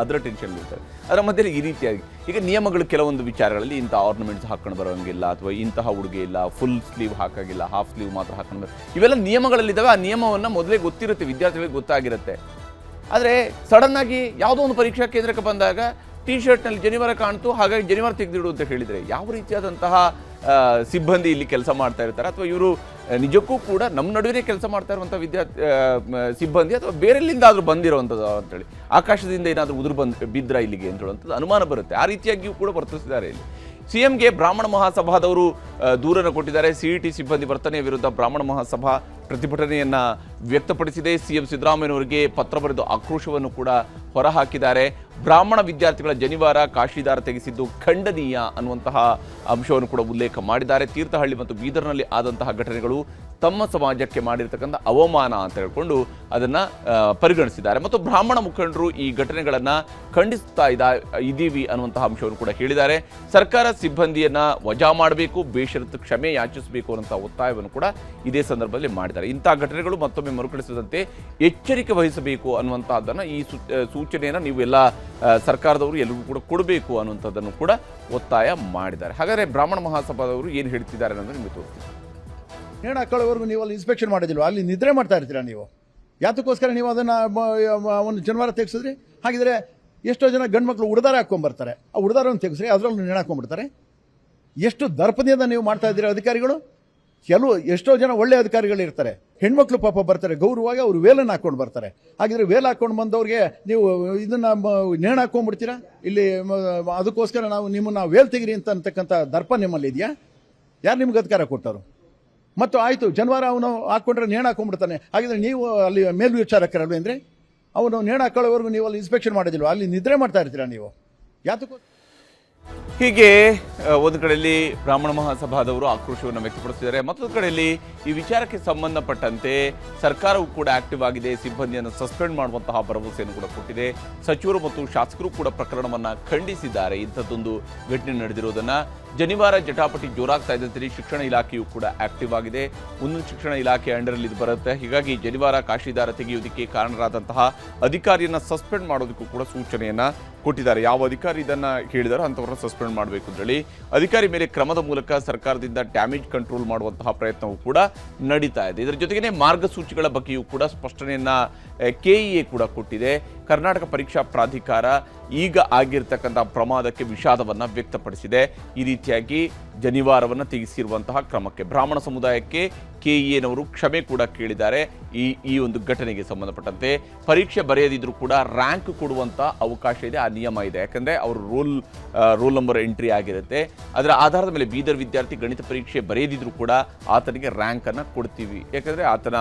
ಅದರ ಟೆನ್ಷನ್ ಇರ್ತಾರೆ. ಅದರ ಮಧ್ಯೆ ಈ ರೀತಿಯಾಗಿ ಈಗ ನಿಯಮಗಳು ಕೆಲವೊಂದು ವಿಚಾರಗಳಲ್ಲಿ ಇಂಥ ಆರ್ನಮೆಂಟ್ಸ್ ಹಾಕೊಂಡು ಬರೋಂಗಿಲ್ಲ, ಅಥವಾ ಇಂತಹ ಉಡುಗೆ ಇಲ್ಲ, ಫುಲ್ ಸ್ಲೀವ್ ಹಾಕಾಗಿಲ್ಲ, ಹಾಫ್ ಸ್ಲೀವ್ ಮಾತ್ರ ಹಾಕೊಂಡು, ಇವೆಲ್ಲ ನಿಯಮಗಳಲ್ಲಿದ್ದಾವೆ. ಆ ನಿಯಮವನ್ನು ಮೊದಲೇ ಗೊತ್ತಿರುತ್ತೆ, ವಿದ್ಯಾರ್ಥಿಗಳಿಗೆ ಗೊತ್ತಾಗಿರುತ್ತೆ. ಆದರೆ ಸಡನ್ನಾಗಿ ಯಾವುದೋ ಒಂದು ಪರೀಕ್ಷಾ ಕೇಂದ್ರಕ್ಕೆ ಬಂದಾಗ ಟೀ ಶರ್ಟ್ನಲ್ಲಿ ಜನಿವಾರ ಕಾಣ್ತು, ಹಾಗಾಗಿ ಜನಿವಾರ ತೆಗೆದಿಡು ಅಂತ ಹೇಳಿದರೆ ಯಾವ ರೀತಿಯಾದಂತಹ ಸಿಬ್ಬಂದಿ ಇಲ್ಲಿ ಕೆಲಸ ಮಾಡ್ತಾ ಇರ್ತಾರೆ, ಅಥವಾ ಇವರು ನಿಜಕ್ಕೂ ಕೂಡ ನಮ್ಮ ನಡುವೆ ಕೆಲಸ ಮಾಡ್ತಾ ಇರುವಂಥ ಸಿಬ್ಬಂದಿ, ಅಥವಾ ಬೇರೆಲ್ಲಿಂದಾದರೂ ಬಂದಿರುವಂಥದ್ದು ಅಂತೇಳಿ, ಆಕಾಶದಿಂದ ಏನಾದರೂ ಉದುರು ಬಿದ್ರಾ ಇಲ್ಲಿಗೆ ಅಂತ ಹೇಳುವಂಥದ್ದು ಅನುಮಾನ ಬರುತ್ತೆ. ಆ ರೀತಿಯಾಗಿಯೂ ಕೂಡ ವರ್ತಿಸಿದ್ದಾರೆ. ಇಲ್ಲಿ CMಗೆ ಬ್ರಾಹ್ಮಣ ಮಹಾಸಭಾದವರು ದೂರನ್ನು ಕೊಟ್ಟಿದ್ದಾರೆ. CET ಸಿಬ್ಬಂದಿ ವರ್ತನೆಯ ವಿರುದ್ಧ ಬ್ರಾಹ್ಮಣ ಮಹಾಸಭಾ ಪ್ರತಿಭಟನೆಯನ್ನು ವ್ಯಕ್ತಪಡಿಸಿದೆ. CM ಸಿದ್ದರಾಮಯ್ಯನವರಿಗೆ ಪತ್ರ ಬರೆದು ಆಕ್ರೋಶವನ್ನು ಕೂಡ ಹೊರಹಾಕಿದ್ದಾರೆ. ಬ್ರಾಹ್ಮಣ ವಿದ್ಯಾರ್ಥಿಗಳ ಜನಿವಾರ ಕಾಶಿದಾರ ತೆಗೆಸಿದ್ದು ಖಂಡನೀಯ ಅನ್ನುವಂತಹ ಅಂಶವನ್ನು ಕೂಡ ಉಲ್ಲೇಖ ಮಾಡಿದ್ದಾರೆ. ತೀರ್ಥಹಳ್ಳಿ ಮತ್ತು ಬೀದರ್ನಲ್ಲಿ ಆದಂತಹ ಘಟನೆಗಳು ತಮ್ಮ ಸಮಾಜಕ್ಕೆ ಮಾಡಿರ್ತಕ್ಕಂಥ ಅವಮಾನ ಅಂತ ಹೇಳ್ಕೊಂಡು ಅದನ್ನು ಪರಿಗಣಿಸಿದ್ದಾರೆ. ಮತ್ತು ಬ್ರಾಹ್ಮಣ ಮುಖಂಡರು ಈ ಘಟನೆಗಳನ್ನು ಖಂಡಿಸ್ತಾ ಇದ್ದೀವಿ ಅನ್ನುವಂತಹ ಅಂಶವನ್ನು ಕೂಡ ಹೇಳಿದ್ದಾರೆ. ಸರ್ಕಾರ ಸಿಬ್ಬಂದಿಯನ್ನು ವಜಾ ಮಾಡಬೇಕು, ಬೇಷರತ್ತು ಕ್ಷಮೆ ಯಾಚಿಸಬೇಕು ಅನ್ನುವಂಥ ಒತ್ತಾಯವನ್ನು ಕೂಡ ಇದೇ ಸಂದರ್ಭದಲ್ಲಿ ಮಾಡಿದ್ದಾರೆ. ಇಂಥ ಘಟನೆಗಳು ಮತ್ತೊಮ್ಮೆ ಮರುಕಳಿಸದಂತೆ ಎಚ್ಚರಿಕೆ ವಹಿಸಬೇಕು ಅನ್ನುವಂಥದ್ದನ್ನು, ಈ ಸೂಚನೆಯನ್ನು ನೀವು ಎಲ್ಲ ಸರ್ಕಾರದವರು ಎಲ್ಲರಿಗೂ ಕೂಡ ಕೊಡಬೇಕು ಅನ್ನುವಂಥದ್ದನ್ನು ಕೂಡ ಒತ್ತಾಯ ಮಾಡಿದ್ದಾರೆ. ಹಾಗಾದರೆ ಬ್ರಾಹ್ಮಣ ಮಹಾಸಭಾದವರು ಏನು ಹೇಳ್ತಿದ್ದಾರೆ ಅನ್ನೋದು ನಿಮಗೆ ತೋರಿಸ್ತೀನಿ. ನೇಣು ಹಾಕೊಳ್ಳೋವರೆಗೂ ನೀವು ಅಲ್ಲಿ ಇನ್ಸ್ಪೆಕ್ಷನ್ ಮಾಡೋದಿಲ್ವ? ಅಲ್ಲಿ ನಿದ್ರೆ ಮಾಡ್ತಾ ಇರ್ತೀರಾ ನೀವು? ಯಾತಕ್ಕೋಸ್ಕರ ನೀವು ಅದನ್ನು ಒಂದು ಜನಿವಾರ ತೆಗೆಸಿದ್ರಿ? ಹಾಗಿದ್ರೆ ಎಷ್ಟೋ ಜನ ಗಂಡು ಮಕ್ಕಳು ಉಡ್ದಾರ ಹಾಕ್ಕೊಂಬರ್ತಾರೆ, ಆ ಉಡ್ದಾರವನ್ನು ತೆಗೆಸ್ರಿ, ಅದರಲ್ಲೂ ನೇಣು ಹಾಕೊಂಡ್ಬಿಡ್ತಾರೆ. ಎಷ್ಟು ದರ್ಪದಿಂದ ನೀವು ಮಾಡ್ತಾ ಇದ್ದೀರಾ ಅಧಿಕಾರಿಗಳು? ಎಷ್ಟೋ ಜನ ಒಳ್ಳೆ ಅಧಿಕಾರಿಗಳು ಇರ್ತಾರೆ, ಹೆಣ್ಮಕ್ಳು ಪಾಪ ಬರ್ತಾರೆ, ಗೌರವವಾಗಿ ಅವರು ವೇಲನ್ನು ಹಾಕ್ಕೊಂಡು ಬರ್ತಾರೆ. ಹಾಗಿದ್ರೆ ವೇಲ್ ಹಾಕ್ಕೊಂಡು ಬಂದವ್ರಿಗೆ ನೀವು ಇದನ್ನು ನೇಣು ಹಾಕ್ಕೊಂಡ್ಬಿಡ್ತೀರಾ ಇಲ್ಲಿ? ಅದಕ್ಕೋಸ್ಕರ ನಾವು ನಿಮ್ಮನ್ನು ವೇಲ್ ತೆಗಿರಿ ಅಂತಕ್ಕಂಥ ದರ್ಪ ನಿಮ್ಮಲ್ಲಿ ಇದೆಯಾ? ಯಾರು ನಿಮ್ಗೆ ಅಧಿಕಾರ ಕೊಟ್ಟರು? ಮತ್ತು ಆಯಿತು, ಜನಿವಾರ ಅವನು ಹಾಕ್ಕೊಂಡ್ರೆ ನೇಣು ಹಾಕೊಂಡ್ಬಿಡ್ತಾನೆ. ಹಾಗಿದ್ರೆ ನೀವು ಅಲ್ಲಿ ಮೇಲ್ವಿಚಾರಕರಲ್ವ ಅಂದರೆ ಅವನು ನೇಣು ಹಾಕೊಳ್ಳೋವರೆಗೂ ನೀವು ಅಲ್ಲಿ ಇನ್ಸ್ಪೆಕ್ಷನ್ ಮಾಡೋದಿಲ್ವ? ಅಲ್ಲಿ ನಿದ್ರೆ ಮಾಡ್ತಾ ಇರ್ತೀರಾ ನೀವು? ಯಾತಕ್ಕೂ ಹೀಗೆ ಒಂದು ಕಡೆಯಲ್ಲಿ ಬ್ರಾಹ್ಮಣ ಮಹಾಸಭಾದವರು ಆಕ್ರೋಶವನ್ನು ವ್ಯಕ್ತಪಡಿಸಿದ್ದಾರೆ. ಮತ್ತೊಂದು ಕಡೆಯಲ್ಲಿ ಈ ವಿಚಾರಕ್ಕೆ ಸಂಬಂಧಪಟ್ಟಂತೆ ಸರ್ಕಾರವು ಕೂಡ ಆಕ್ಟಿವ್ ಆಗಿದೆ, ಸಿಬ್ಬಂದಿಯನ್ನು ಸಸ್ಪೆಂಡ್ ಮಾಡುವಂತಹ ಭರವಸೆಯನ್ನು ಕೂಡ ಕೊಟ್ಟಿದೆ. ಸಚಿವರು ಮತ್ತು ಶಾಸಕರು ಕೂಡ ಪ್ರಕರಣವನ್ನು ಖಂಡಿಸಿದ್ದಾರೆ. ಇಂಥದ್ದೊಂದು ಘಟನೆ ನಡೆದಿರೋದನ್ನು, ಜನಿವಾರ ಜಟಾಪಟಿ ಜೋರಾಗ್ತಾ ಇದ್ದಂತೆ ಶಿಕ್ಷಣ ಇಲಾಖೆಯು ಕೂಡ ಆಕ್ಟಿವ್ ಆಗಿದೆ. ಉನ್ನತ ಶಿಕ್ಷಣ ಇಲಾಖೆ ಅಂಡರಲ್ಲಿ ಇದು ಬರುತ್ತೆ. ಹೀಗಾಗಿ ಜನಿವಾರ ಕಾಶಿದಾರ ತೆಗೆಯುವುದಕ್ಕೆ ಕಾರಣರಾದಂತಹ ಅಧಿಕಾರಿಯನ್ನು ಸಸ್ಪೆಂಡ್ ಮಾಡೋದಕ್ಕೂ ಕೂಡ ಸೂಚನೆಯನ್ನು ಕೊಟ್ಟಿದ್ದಾರೆ. ಯಾವ ಅಧಿಕಾರಿ ಇದನ್ನು ಹೇಳಿದಾರೋ ಅಂಥವ್ರನ್ನ ಸಸ್ಪೆಂಡ್ ಮಾಡಬೇಕು ಅಂತೇಳಿ ಅಧಿಕಾರಿ ಮೇಲೆ ಕ್ರಮದ ಮೂಲಕ ಸರ್ಕಾರದಿಂದ ಡ್ಯಾಮೇಜ್ ಕಂಟ್ರೋಲ್ ಮಾಡುವಂತಹ ಪ್ರಯತ್ನವೂ ಕೂಡ ನಡೀತಾ ಇದೆ. ಇದರ ಜೊತೆಗೇ ಮಾರ್ಗಸೂಚಿಗಳ ಬಗ್ಗೆಯೂ ಕೂಡ ಸ್ಪಷ್ಟನೆಯನ್ನು KEA ಕೂಡ ಕೊಟ್ಟಿದೆ. ಕರ್ನಾಟಕ ಪರೀಕ್ಷಾ ಪ್ರಾಧಿಕಾರ ಈಗ ಆಗಿರ್ತಕ್ಕಂಥ ಪ್ರಮಾದಕ್ಕೆ ವಿಷಾದವನ್ನು ವ್ಯಕ್ತಪಡಿಸಿದೆ. ಈ ರೀತಿಯಾಗಿ ಜನಿವಾರವನ್ನು ತೆಗೆಸಿರುವಂತಹ ಕ್ರಮಕ್ಕೆ ಬ್ರಾಹ್ಮಣ ಸಮುದಾಯಕ್ಕೆ ಕೆಇಎನವರು ಕ್ಷಮೆ ಕೂಡ ಕೇಳಿದ್ದಾರೆ ಈ ಒಂದು ಘಟನೆಗೆ ಸಂಬಂಧಪಟ್ಟಂತೆ. ಪರೀಕ್ಷೆ ಬರೆಯದಿದ್ರೂ ಕೂಡ ರ್ಯಾಂಕ್ ಕೊಡುವಂಥ ಅವಕಾಶ ಇದೆ, ಆ ನಿಯಮ ಇದೆ. ಯಾಕಂದರೆ ಅವರು ರೋಲ್ ನಂಬರ್ ಎಂಟ್ರಿ ಆಗಿರುತ್ತೆ. ಅದರ ಆಧಾರದ ಮೇಲೆ ಬೀದರ್ ವಿದ್ಯಾರ್ಥಿ ಗಣಿತ ಪರೀಕ್ಷೆ ಬರೆಯದಿದ್ರೂ ಕೂಡ ಆತನಿಗೆ ರ್ಯಾಂಕನ್ನು ಕೊಡ್ತೀವಿ. ಯಾಕಂದರೆ ಆತನ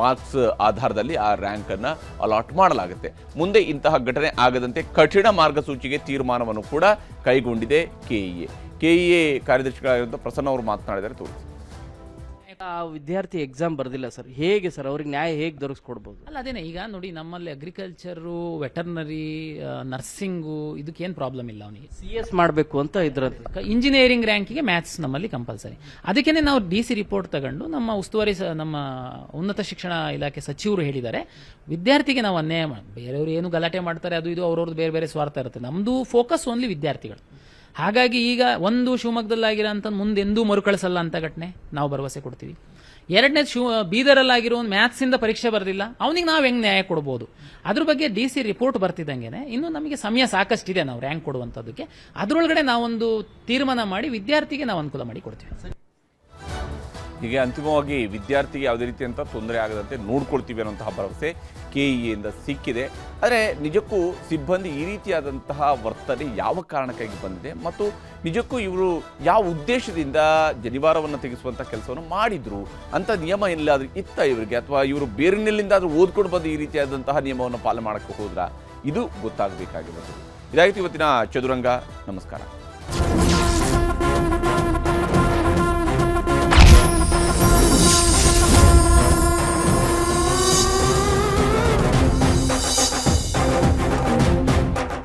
ಮಾರ್ಕ್ಸ್ ಆಧಾರದಲ್ಲಿ ಆ ರ್ಯಾಂಕನ್ನು ಅಲಾಟ್ ಮಾಡಲಾಗುತ್ತೆ. ಮುಂದೆ ಇಂತಹ ಘಟನೆ ಆಗದಂತೆ ಕಠಿಣ ಮಾರ್ಗಸೂಚಿಗೆ ತೀರ್ಮಾನವನ್ನು ಕೂಡ ಕೈಗೊಂಡಿದೆ ಕೆಇಎ ಕಾರ್ಯದರ್ಶಿಗಳಾಗಿರುವಂಥ ಪ್ರಸನ್ನ ಅವರು ಮಾತನಾಡಿದರೆ ತೋರಿಸಿ. ಆ ವಿದ್ಯಾರ್ಥಿ ಎಕ್ಸಾಮ್ ಬರ್ದಿಲ್ಲ ಸರ್, ಹೇಗೆ ಸರ್ ಅವ್ರಿಗೆ ನ್ಯಾಯ ಹೇಗೆ ದೊರಕಿಸ್ಕೊಡ್ಬೋದು? ಅಲ್ಲ ಅದೇನೆ, ಈಗ ನೋಡಿ ನಮ್ಮಲ್ಲಿ ಅಗ್ರಿಕಲ್ಚರು, ವೆಟರ್ನರಿ, ನರ್ಸಿಂಗು ಇದಕ್ಕೇನು ಪ್ರಾಬ್ಲಮ್ ಇಲ್ಲ. ಅವನಿಗೆ CS ಮಾಡಬೇಕು ಅಂತ ಇದ್ರದ್ದು. ಇಂಜಿನಿಯರಿಂಗ್ ರ್ಯಾಂಕಿಗೆ ಮ್ಯಾಥ್ಸ್ ನಮ್ಮಲ್ಲಿ ಕಂಪಲ್ಸರಿ. ಅದಕ್ಕೇ ನಾವು DC ರಿಪೋರ್ಟ್ ತಗೊಂಡು ನಮ್ಮ ಉಸ್ತುವಾರಿ ನಮ್ಮ ಉನ್ನತ ಶಿಕ್ಷಣ ಇಲಾಖೆ ಸಚಿವರು ಹೇಳಿದ್ದಾರೆ, ವಿದ್ಯಾರ್ಥಿಗೆ ನಾವು ಅನ್ಯಾಯ ಬೇರೆಯವರು ಏನು ಗಲಾಟೆ ಮಾಡ್ತಾರೆ ಅದು ಇದು ಅವ್ರವ್ರದ್ದು ಬೇರೆ ಬೇರೆ ಸ್ವಾರ್ಥ ಇರುತ್ತೆ, ನಮ್ಮದು ಫೋಕಸ್ ಓನ್ಲಿ ವಿದ್ಯಾರ್ಥಿಗಳು. ಹಾಗಾಗಿ ಈಗ ಒಂದು ಶಿವಮೊಗ್ಗದಲ್ಲಾಗಿರೋ ಅಂತ ಮುಂದೆಂದೂ ಮರುಕಳಿಸಲ್ಲ ಅಂತ ಘಟನೆ ನಾವು ಭರವಸೆ ಕೊಡ್ತೀವಿ. ಎರಡನೇದು ಬೀದರಲ್ಲಾಗಿರೋ ಒಂದು ಮ್ಯಾಥ್ಸಿಂದ ಪರೀಕ್ಷೆ ಬರೆದಿಲ್ಲ, ಅವನಿಗೆ ನಾವು ಹೆಂಗೆ ನ್ಯಾಯ ಕೊಡ್ಬೋದು ಅದ್ರ ಬಗ್ಗೆ DC ರಿಪೋರ್ಟ್ ಬರ್ತಿದ್ದಂಗೆ ಇನ್ನು ನಮಗೆ ಸಮಯ ಸಾಕಷ್ಟಿದೆ ನಾವು ರ್ಯಾಂಕ್ ಕೊಡುವಂಥದ್ದಕ್ಕೆ. ಅದರೊಳಗಡೆ ನಾವೊಂದು ತೀರ್ಮಾನ ಮಾಡಿ ವಿದ್ಯಾರ್ಥಿಗೆ ನಾವು ಅನುಕೂಲ ಮಾಡಿ ಕೊಡ್ತೀವಿ. ಹೀಗೆ ಅಂತಿಮವಾಗಿ ವಿದ್ಯಾರ್ಥಿಗೆ ಯಾವುದೇ ರೀತಿಯಂಥ ತೊಂದರೆ ಆಗದಂತೆ ನೋಡ್ಕೊಳ್ತೀವಿ ಅನ್ನೋಂತಹ ಭರವಸೆ ಕೆಇಎಯಿಂದ ಸಿಕ್ಕಿದೆ. ಆದರೆ ನಿಜಕ್ಕೂ ಸಿಬ್ಬಂದಿ ಈ ರೀತಿಯಾದಂತಹ ವರ್ತನೆ ಯಾವ ಕಾರಣಕ್ಕಾಗಿ ಬಂದಿದೆ ಮತ್ತು ನಿಜಕ್ಕೂ ಇವರು ಯಾವ ಉದ್ದೇಶದಿಂದ ಜನಿವಾರವನ್ನು ತೆಗೆಸುವಂಥ ಕೆಲಸವನ್ನು ಮಾಡಿದ್ರು ಅಂತ ನಿಯಮ ಎಲ್ಲಾದರೂ ಇತ್ತ ಇವರಿಗೆ, ಅಥವಾ ಇವರು ಬೇರೆನೆಲ್ಲಿಂದಾದರೂ ಓದ್ಕೊಂಡು ಬಂದು ಈ ರೀತಿಯಾದಂತಹ ನಿಯಮವನ್ನು ಪಾಲನೆ ಮಾಡೋಕ್ಕೆ ಹೋದ್ರಾ, ಇದು ಗೊತ್ತಾಗಬೇಕಾಗಿರೋದು. ಇದಾಗಿತ್ತು ಇವತ್ತಿನ ಚದುರಂಗ. ನಮಸ್ಕಾರ.